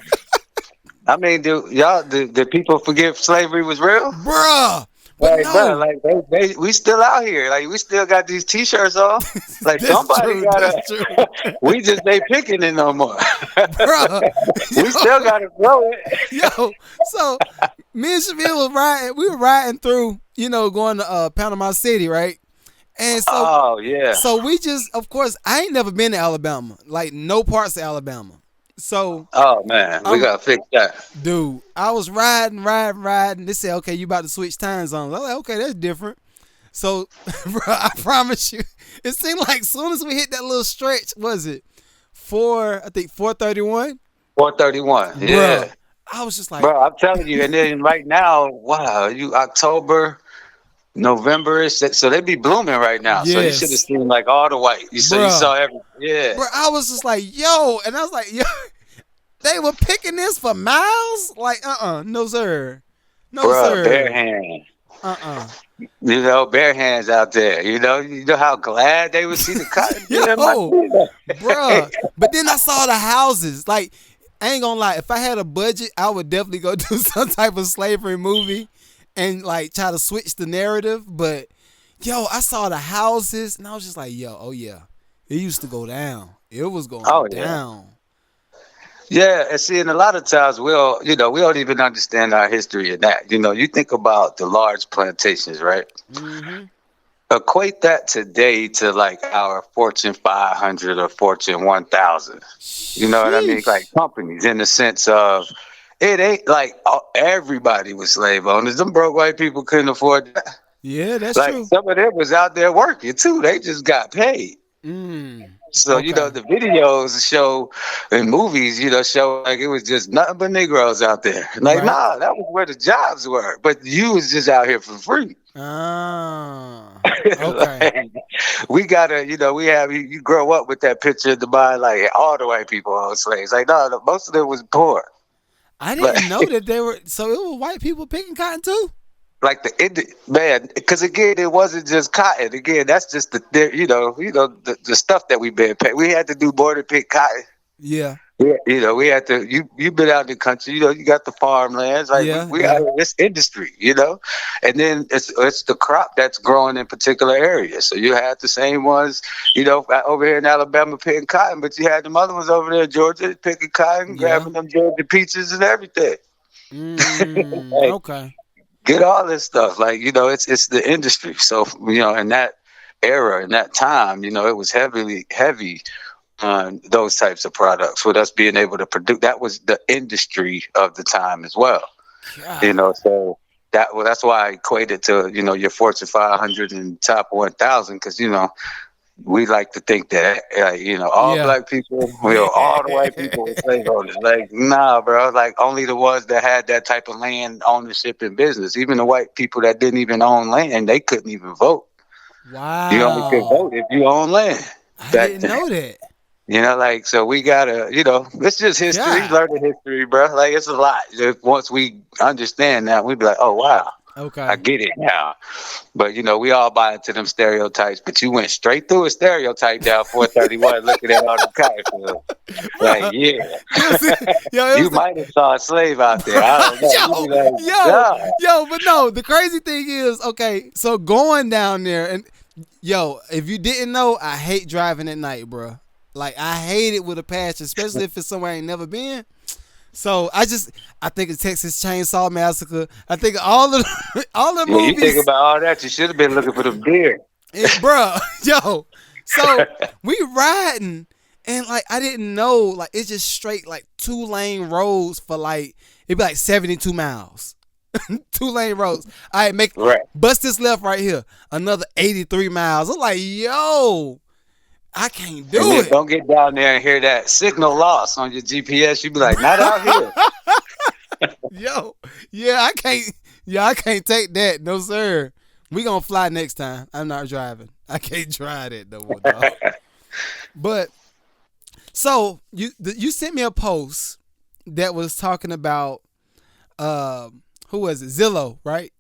I mean, did people forget slavery was real? Bruh, But Like, bro, no, like we still out here. Like, we still got these T-shirts on. Like, that's somebody true. gotta. That's true, We just ain't picking it no more. bro. We still gotta grow it. Yo, so me and Shavir was riding. We were riding through, going to Panama City, right? And so, Oh yeah. we just, of course, I ain't never been to Alabama, like no parts of Alabama. So, Oh man, we gotta fix that. dude, I was riding. They said, okay, you about to switch time zones. I was like, okay, that's different. So, bro, I promise you, it seemed like as soon as we hit that little stretch, was it 431? 431. Yeah. Bruh, I was just like, Bro, I'm telling you, and then right now, wow, you October, November, so they be blooming right now. So you yes. should have seen like all the white. You saw everything. Yeah. Bro, I was just like, yo, and I was like, yo, they were picking this for miles? Like, no sir. No, Bro, sir. bare hand. Bare hands out there. You know how glad they would see the cotton. Yo, bro. But then I saw the houses. Like, I ain't gonna lie, if I had a budget, I would definitely go do some type of slavery movie and like try to switch the narrative. But yo, I saw the houses and I was just like, yo, oh yeah. It used to go down. It was going down. Yeah, and see, and a lot of times we don't even understand our history in that. You think about the large plantations, right? Mm-hmm. Equate that today to like our Fortune 500 or Fortune 1000. You know what I mean? Like companies in the sense of it ain't like everybody was slave owners. Them broke white people couldn't afford that. Yeah, that's like, true. Some of them was out there working too. They just got paid. So, okay. The videos show and movies, show like it was just nothing but Negroes out there. Like, right. Nah, that was where the jobs were. But you was just out here for free. Okay. We gotta, you grow up with that picture in the mind, like all the white people owned slaves. Like, no, most of them was poor. I didn't know that they were. So it was white people picking cotton too. Like because again, it wasn't just cotton. Again, that's just the stuff that we've been paid. We had to do border pick cotton. Yeah. We had to. You've been out in the country. You got the farmlands. Like we out in this industry. And then it's the crop that's growing in particular areas. So you had the same ones. Over here in Alabama picking cotton, but you had them other ones over there in Georgia picking cotton, grabbing them Georgia peaches and everything. Okay. Get all this stuff. Like, it's the industry. So, in that era, in that time, it was heavy on those types of products with us being able to produce. That was the industry of the time as well. God. So that's why I equated to, your Fortune 500 and top 1,000 because, we like to think that, all black people, all the white people were slave owners. Like, nah, bro. Like, only the ones that had that type of land ownership and business. Even the white people that didn't even own land, they couldn't even vote. Wow. You only could vote if you own land. I didn't know that. So we gotta, it's just history. Yeah. Learn the history, bro. Like, it's a lot. Once we understand that, we'd be like, oh, wow. Okay. I get it now. But, we all buy into them stereotypes. But you went straight through a stereotype down 431 looking at all the cotton. Like, yeah. You might have saw a slave out there. I don't know. Yo, but no, the crazy thing is, okay, so going down there, and, if you didn't know, I hate driving at night, bro. Like, I hate it with a passion, especially if it's somewhere I ain't never been. So I think of Texas Chainsaw Massacre. I think of all the movies. You think about all that, you should have been looking for them deer. Bro, so we riding and like I didn't know, like it's just straight like 2-lane roads for like it'd be like 72 miles. 2-lane roads. All right, bust this left right here. Another 83 miles. I'm like, yo. I can't do it. Don't get down there and hear that signal loss on your GPS. You be like, not out here. I can't take that. No, sir. We gonna fly next time. I'm not driving. I can't drive that no more, dog. But so you sent me a post that was talking about who was it? Zillow, right?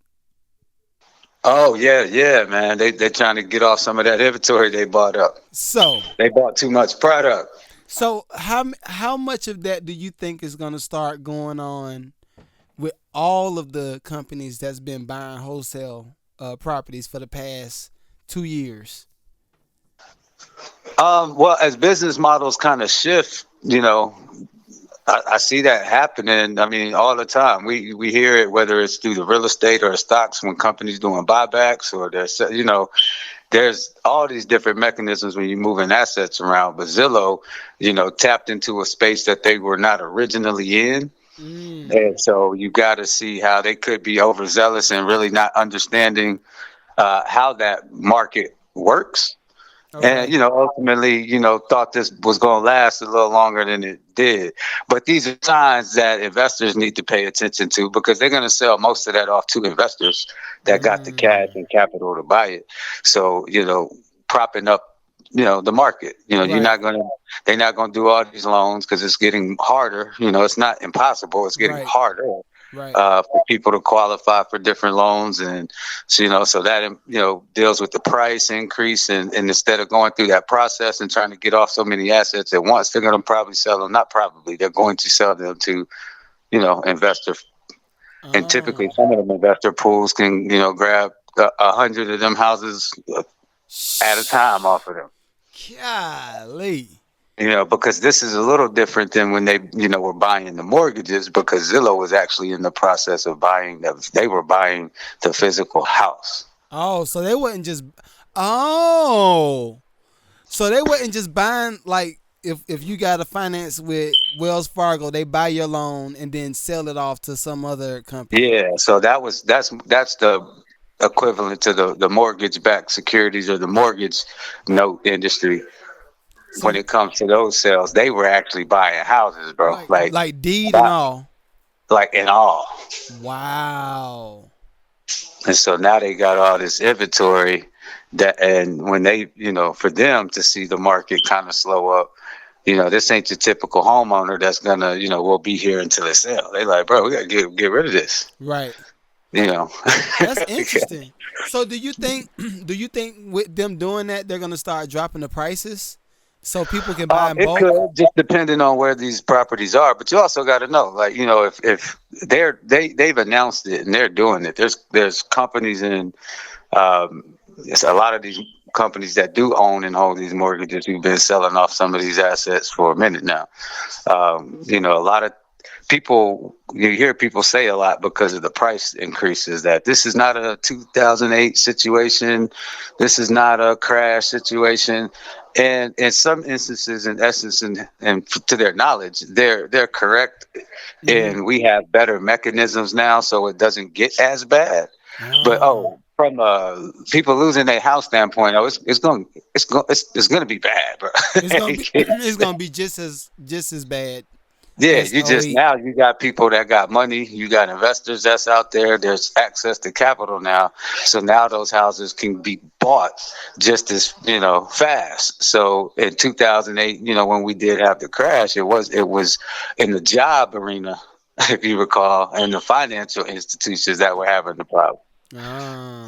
Oh yeah, man. They're trying to get off some of that inventory they bought up. So they bought too much product. So how much of that do you think is gonna start going on with all of the companies that's been buying wholesale properties for the past 2 years? Well, as business models kind of shift, I see that happening. I mean, all the time. We hear it, whether it's through the real estate or stocks, when companies doing buybacks, or there's all these different mechanisms when you're moving assets around. But Zillow, tapped into a space that they were not originally in. And so you got to see how they could be overzealous and really not understanding how that market works. Okay. And, ultimately, thought this was going to last a little longer than it did. But these are signs that investors need to pay attention to, because they're going to sell most of that off to investors that got the cash and capital to buy it. So, propping up, the market. Right. They're not going to do all these loans because it's getting harder. It's not impossible. It's getting Right. harder. Right. For people to qualify for different loans, and so that deals with the price increase, and instead of going through that process and trying to get off so many assets at once, they're going to probably sell them. Not probably, they're going to sell them to investor, and typically some of them investor pools can grab 100 of them houses at a time off of them. Golly. Because this is a little different than when they, were buying the mortgages, because Zillow was actually in the process of they were buying the physical house. Oh, so they wasn't just buying, like, if you got a finance with Wells Fargo, they buy your loan and then sell it off to some other company. Yeah, so that's the equivalent to the mortgage-backed securities or the mortgage note industry. So, when it comes to those sales, they were actually buying houses, bro. Like deed and all. Like in all. Wow. And so now they got all this inventory and when they, for them to see the market kind of slow up, this ain't your typical homeowner that's gonna, we'll be here until it sells. They like, bro, we gotta get rid of this. Right. That's interesting. So do you think with them doing that, they're gonna start dropping the prices so people can buy in bulk? It could, just depending on where these properties are. But you also got to know, like, if they've announced it and they're doing it. There's companies in it's a lot of these companies that do own and hold these mortgages who've been selling off some of these assets for a minute now. A lot of people, you hear people say a lot because of the price increases that this is not a 2008 situation. This is not a crash situation. And in some instances, in essence, and to their knowledge, they're correct. And we have better mechanisms now, so it doesn't get as bad. But from people losing their house standpoint, it's going to be bad, bro. It's gonna be just as bad. Yeah, now you got people that got money, you got investors that's out there, there's access to capital now. So now those houses can be bought just as, fast. So in 2008, when we did have the crash, it was in the job arena, if you recall, and the financial institutions that were having the problem.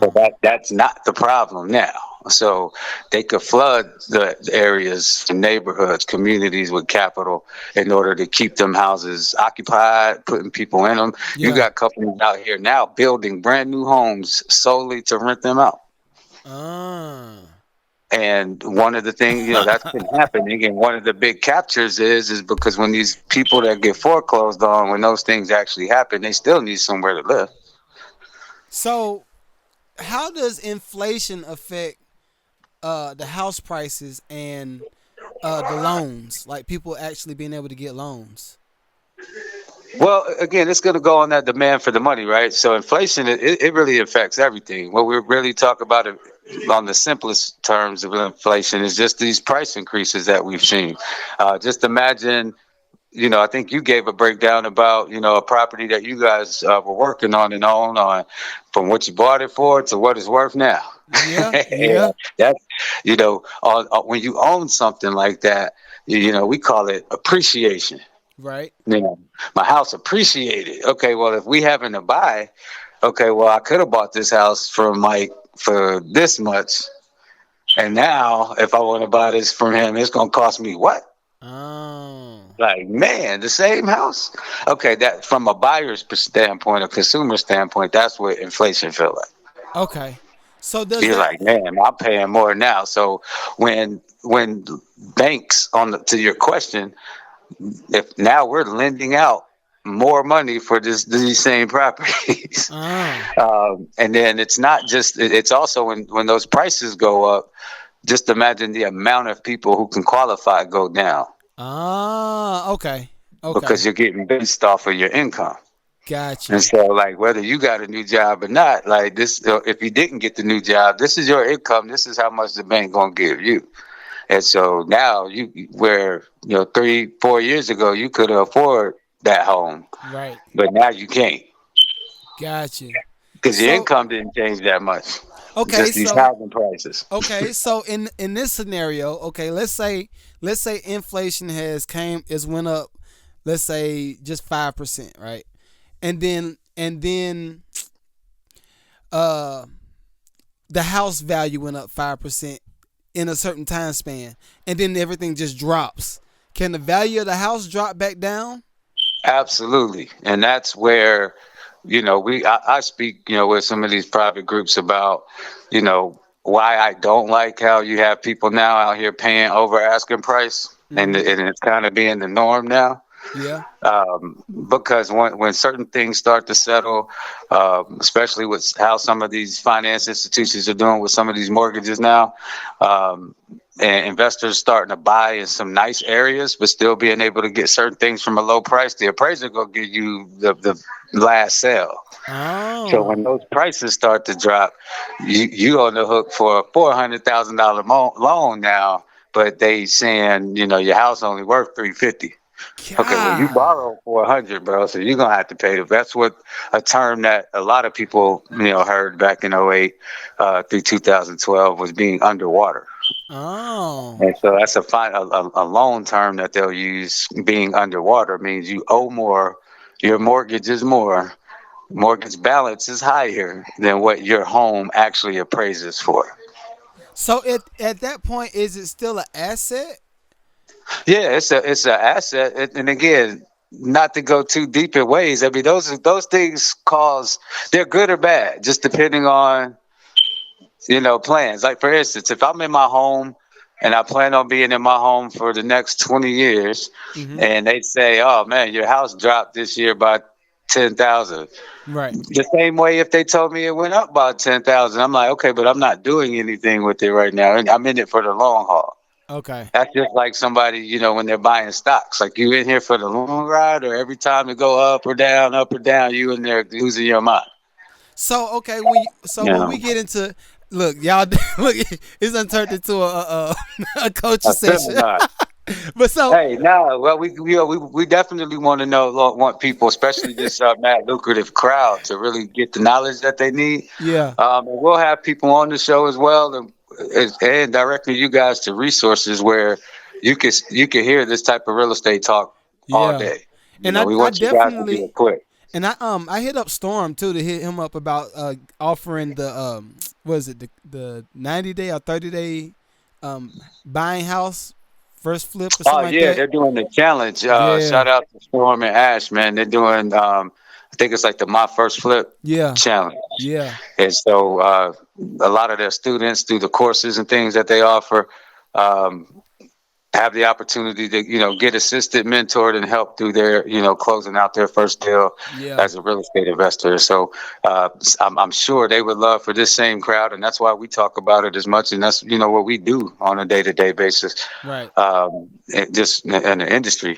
So that's not the problem now. So they could flood the areas, neighborhoods, communities with capital in order to keep them houses occupied, putting people in them. Yeah. You got companies out here now building brand new homes solely to rent them out. And one of the things, that's been happening, and one of the big captures is because when these people that get foreclosed on, when those things actually happen, they still need somewhere to live. So, how does inflation affect the house prices and the loans? Like people actually being able to get loans? Well, again, it's going to go on that demand for the money, right? So inflation, it really affects everything. What we really talk about it on the simplest terms of inflation is just these price increases that we've seen. Just imagine. I think you gave a breakdown about, a property that you guys were working on and on from what you bought it for to what it's worth now. Yeah. That's, when you own something like that, we call it appreciation. Right. My house appreciated. Okay, well, if we happen to buy, okay, well, I could have bought this house for this much. And now if I want to buy this from him, it's going to cost me what? Like, man, the same house. Okay, that from a buyer's standpoint, a consumer standpoint, that's what inflation feel like. Okay. So does You're that? like, man, I'm paying more now. So when banks to your question, if now we're lending out more money for these same properties, Oh. and then it's not just it's also when those prices go up. Just imagine the amount of people who can qualify go down Ah. Okay. Okay. because you're getting based off of your income. Got And you. so, like, whether you got a new job or not, like this, if you didn't get the new job, this is your income. This is how much the bank gonna give you. And so now where 3-4 years ago, you could afford that home, Right. but now you can't Got you. because your So income didn't change that much. okay. Just these So housing prices. okay. So in this scenario, okay, let's say inflation is went up, let's say just 5%, right? And then uh the house value went up 5% in a certain time span, and then everything just drops. Can the value of the house drop back down? Absolutely, and that's where I speak with some of these private groups about why I don't like how you have people now out here paying over asking price, and Mm-hmm. it's kind of being the norm now. Yeah. Because when certain things start to settle, especially with how some of these finance institutions are doing with some of these mortgages now, and investors starting to buy in some nice areas, but still being able to get certain things from a low price, the appraiser gonna give you the last sale. So Oh. when those prices start to drop, you on the hook for a $400,000 loan now, but they saying your house only worth 350. Okay, well you God. borrow 400, bro, so you're gonna have to pay. That's what a term that a lot of people heard back in '08 through 2012 was being underwater. Oh. And so that's a loan term that they'll use. Being underwater means you owe more, your mortgage is more, mortgage balance is higher than what your home actually appraises for. So at that point, is it still an asset? Yeah, it's an asset, and again, not to go too deep in ways. I mean, those things they're good or bad, just depending on plans. Like for instance, if I'm in my home and I plan on being in my home for the next 20 years, Mm-hmm. and they say, "Oh man, your house dropped this year by 10,000." Right. The same way if they told me it went up by 10,000, I'm like, okay, but I'm not doing anything with it right now, and I'm in it for the long haul. Okay. That's just like somebody, when they're buying stocks. Like you in here for the long ride, or every time it go up or down, you in there losing your mind. So okay, when we get into, look, y'all, look, it's done turned into a coaching A session. seminar. But so Hey, no, well, we definitely want people, especially this mad lucrative crowd, to really get the knowledge that they need. yeah, And we'll have people on the show as well, and directing you guys to resources where you can hear this type of real estate talk all yeah, day. and We I want you guys to do definitely it quick. and I hit up Storm too to hit him up about offering the what is it, the 90-day or 30-day buying house first flip or Oh something like yeah, that. they're doing the challenge. Yeah, Shout out to Storm and Ash, man. They're doing. I think it's like the My First Flip yeah, challenge. yeah, And so a lot of their students, through the courses and things that they offer, um, have the opportunity to get assisted, mentored, and help through their closing out their first deal yeah, as a real estate investor. So I'm sure they would love for this same crowd, and that's why we talk about it as much, and that's what we do on a day-to-day basis, right. just in the industry,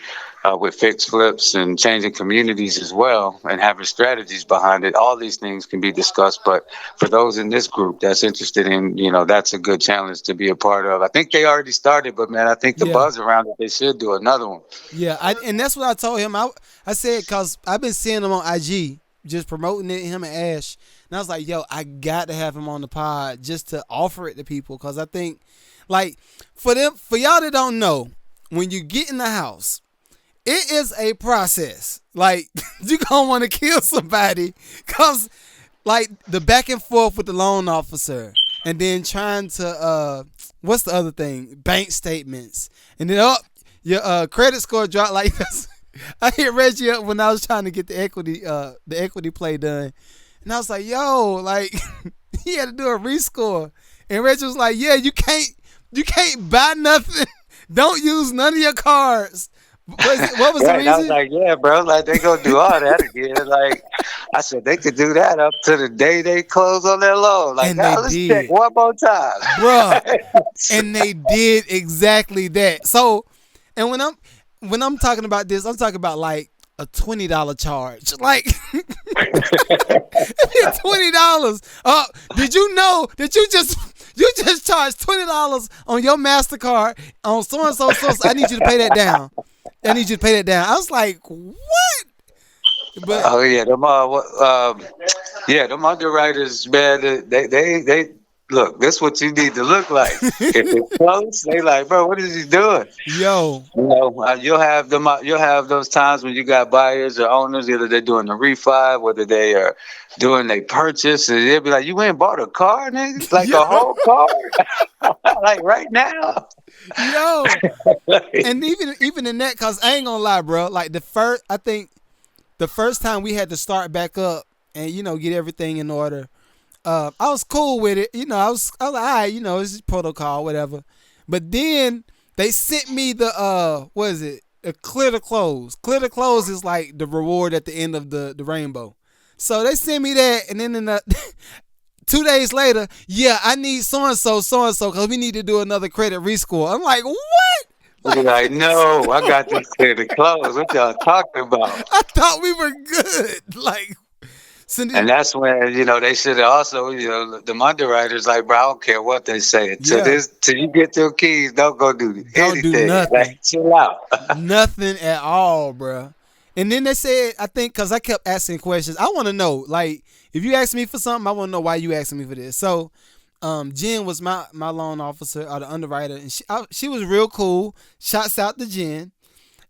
with fix flips and changing communities as well, and having strategies behind it. All these things can be discussed, but for those in this group that's interested in, that's a good challenge to be a part of. I think they already started, but man, I think the Yeah. buzz around it, they should do another one. Yeah, and that's what I told him. I said, because I've been seeing him on IG, just promoting it, him and Ash. And I was like, yo, I got to have him on the pod just to offer it to people. Because I think, like, for y'all that don't know, when you get in the house, it is a process. Like, you going to want to kill somebody. Because, like, the back and forth with the loan officer. And then trying to, what's the other thing? Bank statements. And then, your credit score dropped like this. I hit Reggie up when I was trying to get the equity play done, and I was like, "Yo, like he had to do a rescore," and Reggie was like, "Yeah, you can't buy nothing. Don't use none of your cards." What was the reason? I was like, yeah, bro, like they gonna do all that again. Like I said, they could do that up to the day they close on their loan. Like, And now let's check one more time, bruh. And they did exactly that. So, and when I'm talking about this, I'm talking about like a $20 charge. Like $20. Did you know that you just charged $20 on your MasterCard on so and so? I need you to pay that down. I was like, what? But oh yeah, them underwriters, man. They look. This is what you need to look like. If it's close, they like, bro, what is he doing? Yo, you'll have them. You'll have those times when you got buyers or owners, either they're doing a refi, whether they are doing a purchase, and they'll be like, you went and bought a car, nigga, like a whole car, like right now. Yo, and even in that, cause I ain't gonna lie, bro. Like the first time we had to start back up and get everything in order, I was cool with it. I was like, all right, it's just protocol, whatever. But then they sent me the what is it? A clear to close. Clear to close is like the reward at the end of the rainbow. So they sent me that, and then in the 2 days later, yeah, I need so and so, because we need to do another credit rescore. I'm like, what? Like, no, I got this clear to close. What y'all talking about? I thought we were good. Like, and that's when they should have also the underwriters like, bro, I don't care what they say till you get your keys. Don't go do anything. Do nothing. Like, chill out. Nothing at all, bro. And then they said, I think, because I kept asking questions, I want to know, like, if you ask me for something, I want to know why you asking me for this. So, Jen was my loan officer or the underwriter, and she was real cool. Shouts out to Jen.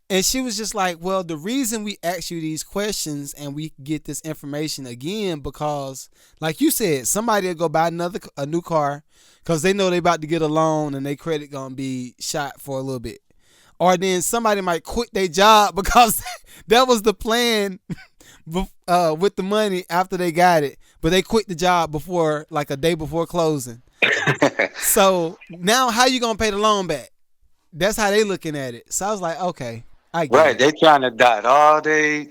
And she was just like, well, the reason we ask you these questions and we get this information again, because like you said, somebody will go buy a new car because they know they about to get a loan and their credit going to be shot for a little bit. Or then somebody might quit their job because that was the plan with the money after they got it. But they quit the job before, like a day before closing. So now how you going to pay the loan back? That's how they looking at it. So I was like, okay, I get it. Right, they trying to dot all they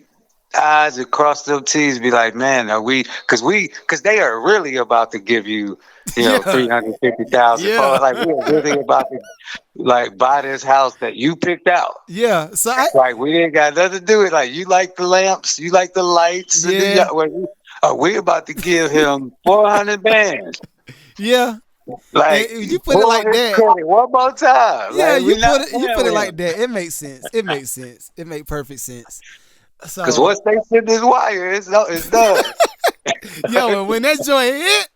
I's and cross them T's. Be like, man, are we? Because they are really about to give you, $350,000. Yeah. Like we're really about to buy this house that you picked out. Yeah, so we ain't got nothing to do with it. Like, you like the lamps, you like the lights. Yeah. We about to give him 400 bands. Yeah. Like, you put it like that. One more time. Yeah, like, you put it like that. It makes sense. It makes sense. It makes perfect sense. Because once they send this wire, it's done. Yo, and when that joint hit,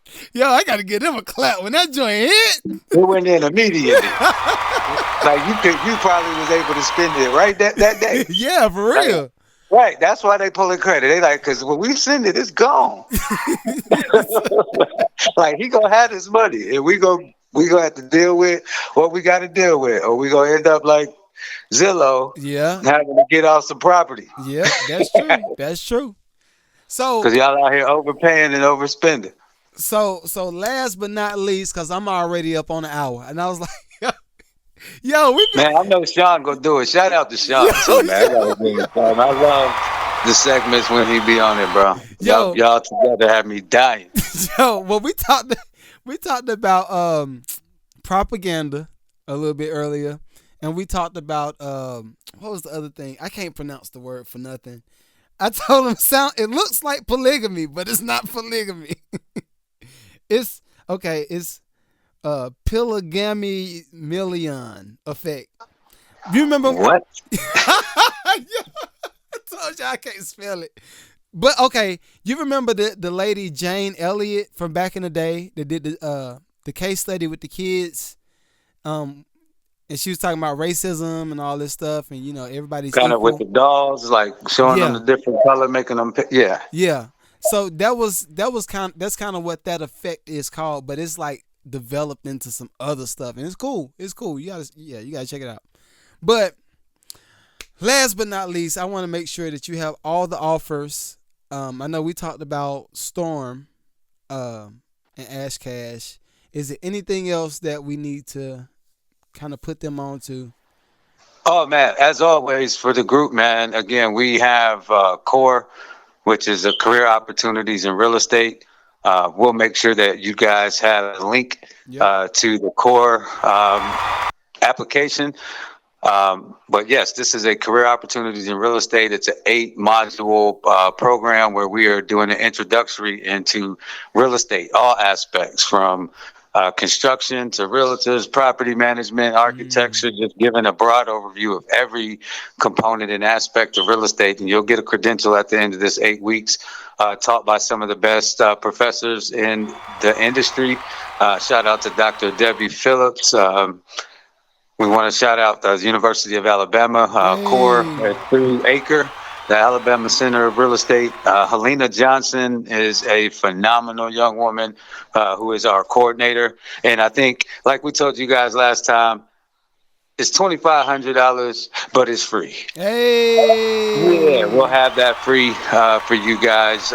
I gotta give them a clap. When that joint hit, it went in immediately. Like you probably was able to spend it right that day. Yeah, for real. Right, that's why they pulling credit. They like, because when we send it, it's gone. Like, he gonna have this money, and we gonna have to deal with what we got to deal with, or we gonna end up like Zillow, having to get off some property. Yeah, that's true. That's true. So, because y'all out here overpaying and overspending. So last but not least, because I'm already up on an hour, and I was like, yo, man, I know Sean gonna do it. Shout out to Sean too, man. I love the segments when he be on it, bro. Y'all together have me dying. Yo, well, we talked about propaganda a little bit earlier, and we talked about what was the other thing? I can't pronounce the word for nothing. I told him it looks like polygamy, but it's not polygamy. It's Pygmalion Effect. You remember what? I told you I can't spell it. But okay, you remember the lady Jane Elliott from back in the day that did the case study with the kids, and she was talking about racism and all this stuff, and everybody's kind of with the dolls, like showing them the different color, making them yeah. So that's kind of what that effect is called, but it's like developed into some other stuff, and it's cool. You gotta check it out. But Last but not least, I want to make sure that you have all the offers. I know we talked about Storm and Ash Cash. Is there anything else that we need to kind of put them on to? Oh man, as always for the group, man. Again, we have Core, which is a career opportunities in real estate. We'll make sure that you guys have a link to the Core application. But yes, this is a career opportunities in real estate. It's an 8-module program where we are doing an introductory into real estate, all aspects from construction to realtors, property management, architecture, just giving a broad overview of every component and aspect of real estate. And you'll get a credential at the end of this 8 weeks, taught by some of the best professors in the industry. Shout out to Dr. Debbie Phillips. We want to shout out the University of Alabama, Core through Acre, the Alabama Center of Real Estate. Helena Johnson is a phenomenal young woman who is our coordinator. And I think, like we told you guys last time, it's $2,500, but it's free. Hey! Yeah, we'll have that free for you guys.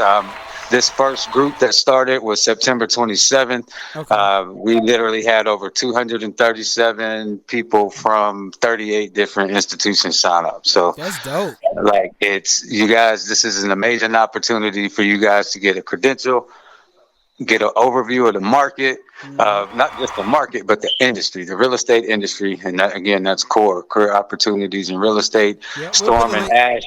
This first group that started was September 27th. Okay. We literally had over 237 people from 38 different institutions sign up. So that's dope. Like, it's, you guys, this is an amazing opportunity for you guys to get a credential, get an overview of the market, not just the market, but the industry, the real estate industry. And that, again, that's Core, career opportunities in real estate. Yep, Storm and Ash.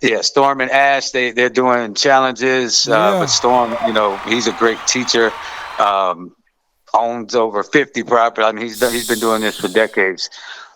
Yeah, Storm and Ash, they're doing challenges, but Storm, you know, he's a great teacher, owns over 50 properties. I mean, he's been doing this for decades,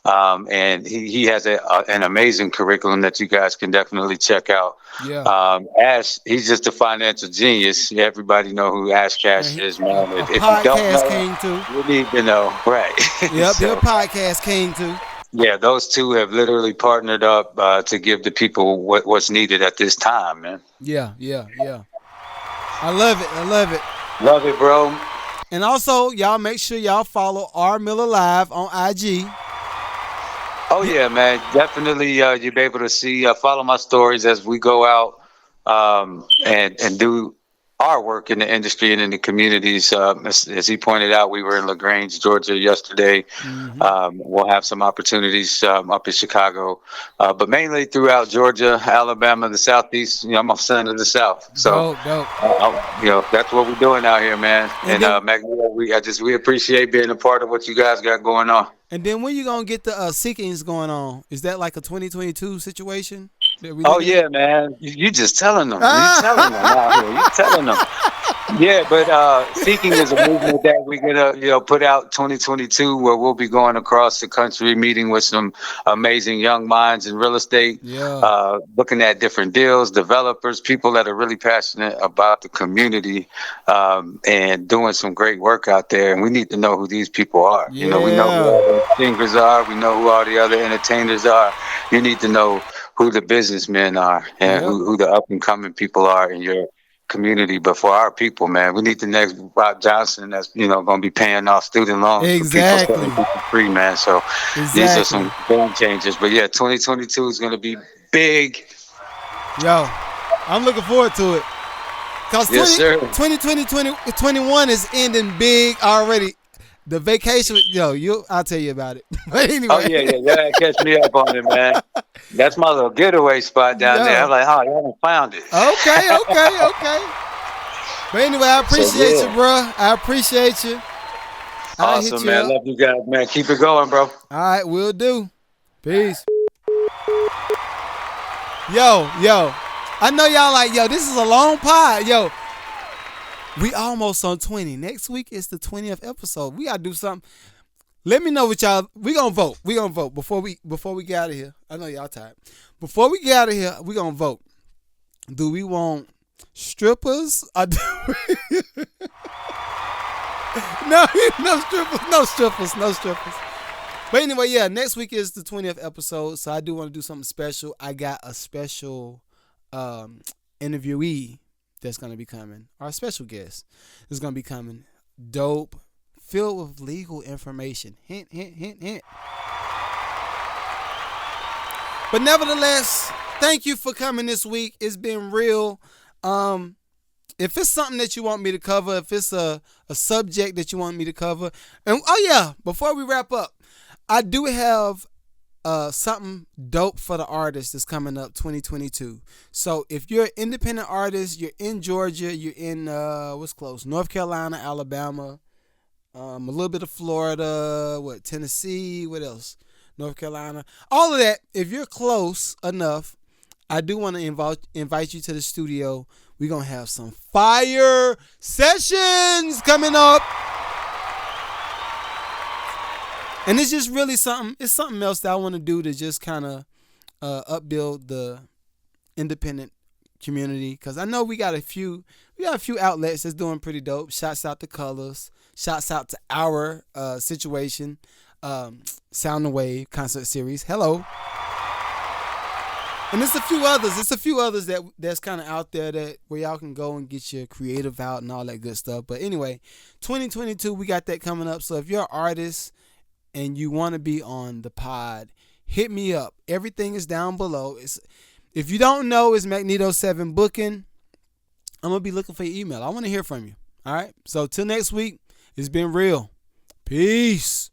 and he has an amazing curriculum that you guys can definitely check out. Yeah. Ash, he's just a financial genius. Everybody know who Ash Cash is, man. If you don't know, king too. You need to know, right? Yep, so, you're a podcast king too. Yeah, those two have literally partnered up to give the people what's needed at this time, man. Yeah. I love it. Love it, bro. And also, y'all make sure y'all follow R Miller Live on IG. Oh, yeah, man. Definitely you'll be able to see, follow my stories as we go out and do our work in the industry and in the communities. As he pointed out, we were in LaGrange, Georgia yesterday. We'll have some opportunities up in Chicago, but mainly throughout Georgia, Alabama, the Southeast. You know, I'm a son of the South. So, you know, that's what we're doing out here, man. And Magneto, we appreciate being a part of what you guys got going on. And then when you going to get the seekings going on? Is that like a 2022 situation? Oh yeah, man! You just telling them. You telling them out here. You telling them. Yeah, but Seeking is a movement that we're gonna, put out 2022, where we'll be going across the country, meeting with some amazing young minds in real estate. Yeah. Looking at different deals, developers, people that are really passionate about the community, and doing some great work out there. And we need to know who these people are. Yeah. You know, we know who all the singers are. We know who all the other entertainers are. You need to know who the businessmen are and who the up and coming people are in your community. But for our people, man, we need the next Rob Johnson that's, going to be paying off student loans exactly. for people free, man. So these are some game changers. But yeah, 2022 is going to be big. Yo, I'm looking forward to it. Because 2020, 2021 is ending big already. The vacation, I'll tell you about it. But anyway. Oh, yeah. Catch me up on it, man. That's my little getaway spot down there. I'm like, you haven't found it. Okay. But anyway, I appreciate you, bro. I appreciate you. Awesome, man. Love you guys, man. Keep it going, bro. All right, will do. Peace. Yo. I know y'all like, this is a long pod. Yo. We almost on 20. Next week is the 20th episode. We gotta do something. Let me know what y'all. We gonna vote. Before we get out of here. I know y'all tired. Before we get out of here, we gonna vote. Do we want strippers? Or do no strippers. But anyway, next week is the 20th episode, so I do want to do something special. I got a special interviewee that's going to be coming. Our special guest is going to be coming. Dope. Filled with legal information. Hint. But nevertheless, thank you for coming this week. It's been real. If it's something that you want me to cover, if it's a subject that you want me to cover, and oh yeah, before we wrap up, I do have something dope for the artists that's coming up 2022. So if you're an independent artist, you're in Georgia, you're in what's close, North Carolina, Alabama, a little bit of Florida, Tennessee, what else? North Carolina, all of that. If you're close enough, I do want to invite you to the studio. We're going to have some fire sessions coming up. And it's just really something else that I want to do to just kind of upbuild the independent community. Because I know we got a few outlets that's doing pretty dope. Shouts out to Colors. Shouts out to our situation. Sound the Wave concert series. Hello. And there's a few others that's kind of out there that where y'all can go and get your creative out and all that good stuff. But anyway, 2022, we got that coming up. So if you're an artist and you want to be on the pod, hit me up. Everything is down below. If you don't know, it's Magneto7 Booking. I'm going to be looking for your email. I want to hear from you. All right? So till next week, it's been real. Peace.